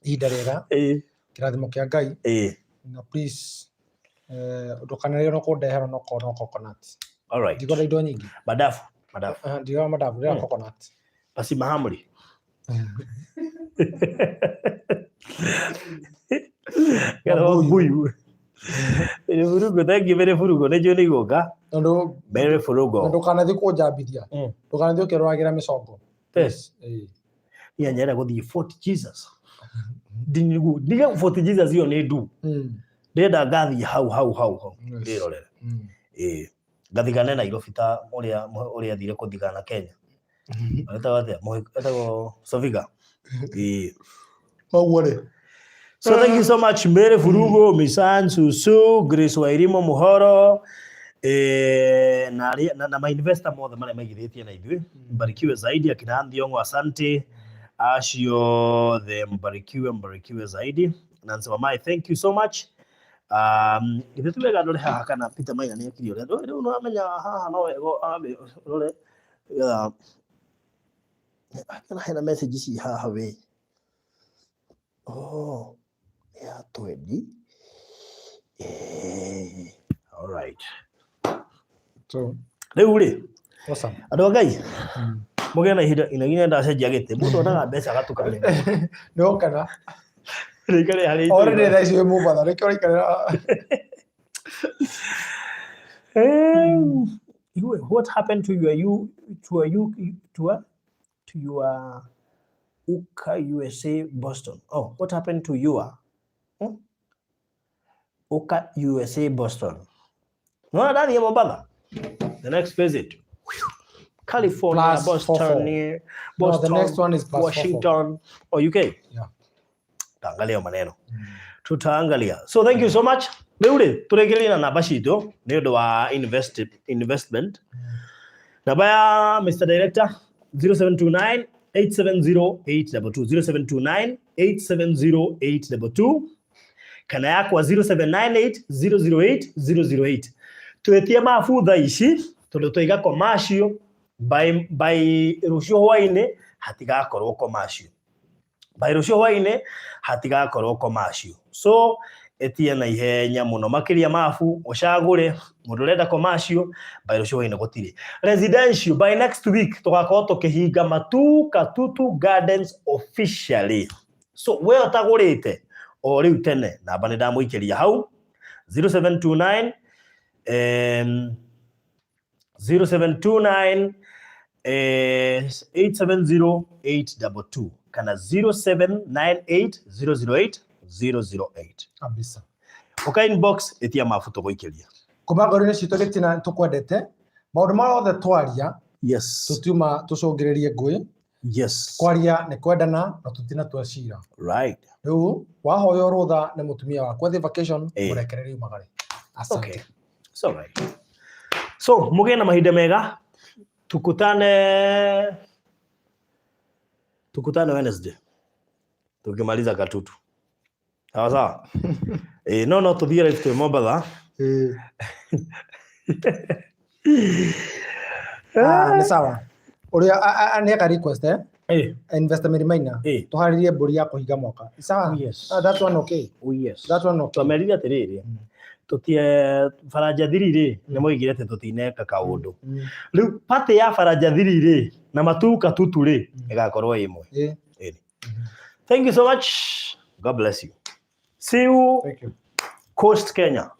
ihinda riega. Kirathimo kia Ngai. Na please ndukanarĩo no kũndehera no coconut. All right. Ndigona indo nyingi. Madafu. Ndigona madafu ya coconut. Basi mahamri. Karo buyu. Furugo, thank you very furugo. Nejo ni goga. Ndo very furugo. Ndukanathi kunjambithia. Ndukanathi ukirwagira micongo. Yes. Iya nyera guthi Fort Jesus. Ndiga Fort Jesus yo ni ndu. Ndenda ngathi hau. Ndirorere. Ngathigane na irobita uria thire kuthigana Kenya. Etago Sofiga. So thank you so much Mere Furugo, Misan Susu, Grace Wairimo Muhoro, na ma investor mothe mara magithitie na ithuĩ. Mbarikiwe zaidi akina Ndiongo, asante. Ashio the mbarikiwe zaidi. Nancy Wamai, thank you so much. Ithe tuwega ndore haha kana Peter Maina ni akirio rĩu no amenya haha no wego rore kana hena message ci haha we. Yeah, 20. All right. So rĩu rĩ awesome. Andũ Ngai mũgĩe na ihinda inaginya ndacenjia gĩtĩ mũndũ onaga mbeca gatukane no kana rĩkare harĩ already that is move on rĩkare what happened to your Uka USA Boston? Oh, what happened to your Uka USA Boston? No, that is Mombasa. The next visit, California, Plus Boston, 4-4. Boston, No, the next one is plus Washington, 4-4. or UK. Yeah. Taangalia maneno. Tutaangalia. So thank you so much. Beure, turegelina na bashito, nedo wa investment. Nabaya, Mr. Director, 0729 870-822, 0729-870-822. Kana yako wa 0798-008-008. Tuetie mafu thaici, tondu toiga commercial by rucio hwaine hatigakorwo commercial. By rucio hwaine hatigakorwo commercial. So etie na ihenya muno makiria mafu ucagure mundu renda commercial by rucio hwaine gutire. Residential by next week tugakorwo tukihinga Matuka Tutu Gardens officially. So we utagurite o riu tene namba ni ndamuikiria hau 0729 870-822 kana 0798-008-008. Kabisa. Uka inbox etia mafuto goikiria. Kumagorine cito gitina tukwendete. Maundu mothe twaria. Yes. Tutuma tucungiririe ngui. Yes. Kwaria ni kwendana na tutina twacira. Right. Riu wahoyo rutha ni mutumia wakwa thi vacation Eh. murekereri magari. Asante. Okay. It's all right. So, muge na mahinda mega. Tukutane Wednesday. Tukimaliza Katutu. Sawa sawa. No tuthie live to Mombasa. Ni sawa. Uria ni ka request investment maina. Tuharirie mburi ya kuhiga mwaka. Sawa. Yes. That's one okay. Oh yes. That's one okay. Tumerithia tiriri. Tutie Faraja Thiriri ni moigirete tutineka kaundu. Riu pate ya Faraja Thiriri na Matuka Tutu ri igakorwo imwe. Thank you so much. God bless you. See you. Thank you. Coast Kenya.